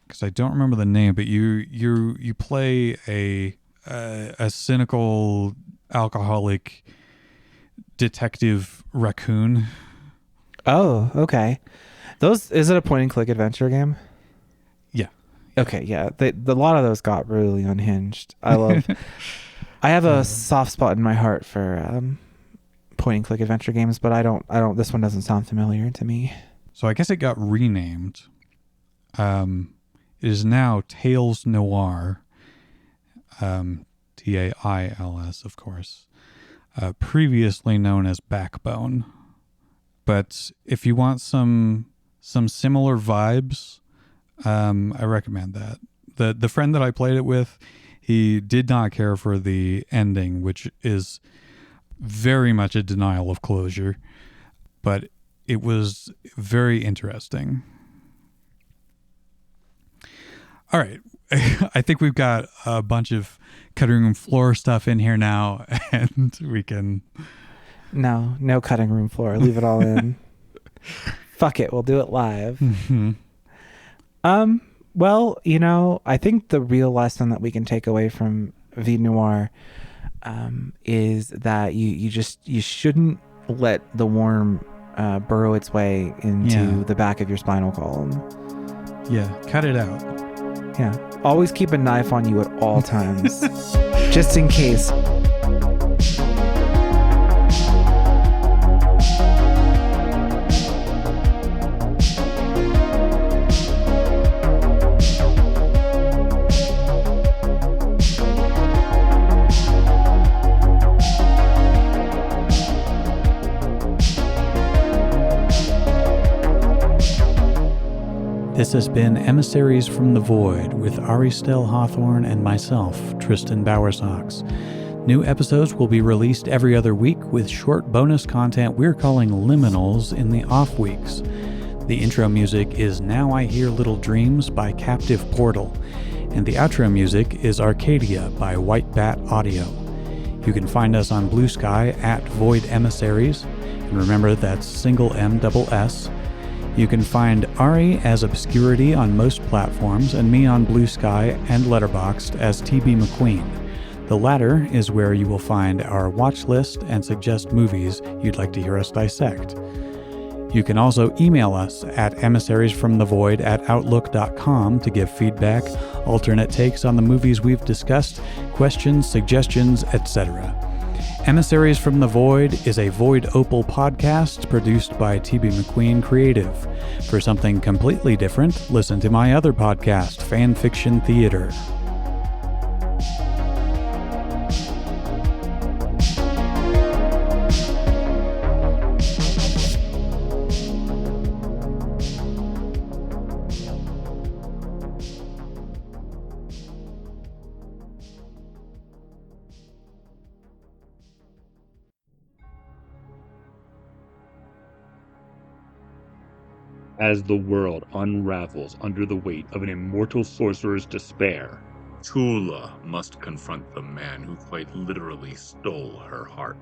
because I don't remember the name, but you play a cynical alcoholic detective raccoon. Oh, okay. Is it a point and click adventure game? Yeah. Okay, yeah. A lot of those got really unhinged. I have a soft spot in my heart for point and click adventure games, but I don't this one doesn't sound familiar to me. So I guess it got renamed. It is now Tales Noir. TAILS, of course. Previously known as Backbone. But if you want some similar vibes, I recommend that. The friend that I played it with, he did not care for the ending, which is very much a denial of closure, but it was very interesting. All right. I think we've got a bunch of cutting room floor stuff in here now, and we can... No cutting room floor. Leave it all in. Fuck it. We'll do it live. Mm-hmm. Well, I think the real lesson that we can take away from Vide Noir is that you shouldn't let the worm burrow its way into the back of your spinal column. Yeah, cut it out. Yeah. Always keep a knife on you at all times. Just in case. This has been Emissaries from the Void with Ari Stell Hawthorne and myself, Tristan Bowersox. New episodes will be released every other week with short bonus content we're calling liminals in the off weeks. The intro music is Now I Hear Little Dreams by Captive Portal, and the outro music is Arcadia by White Bat Audio. You can find us on Blue Sky at Void Emissaries, and remember that's single M-double-S. You can find Ari as Obscurity on most platforms and me on Blue Sky and Letterboxd as TB McQueen. The latter is where you will find our watch list and suggest movies you'd like to hear us dissect. You can also email us at emissariesfromthevoid@outlook.com to give feedback, alternate takes on the movies we've discussed, questions, suggestions, etc. Emissaries from the Void is a Void Opal podcast produced by TB McQueen Creative. For something completely different, listen to my other podcast, Fan Fiction Theater. As the world unravels under the weight of an immortal sorcerer's despair, Tula must confront the man who quite literally stole her heart.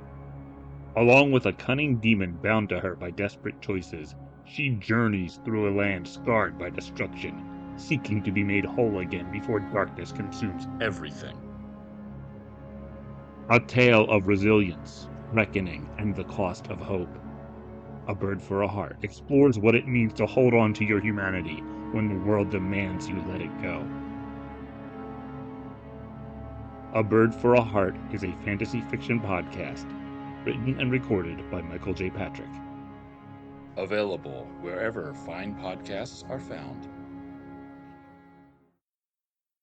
Along with a cunning demon bound to her by desperate choices, she journeys through a land scarred by destruction, seeking to be made whole again before darkness consumes everything. A tale of resilience, reckoning, and the cost of hope. A Bird for a Heart explores what it means to hold on to your humanity when the world demands you let it go. A Bird for a Heart is a fantasy fiction podcast, written and recorded by Michael J. Patrick. Available wherever fine podcasts are found.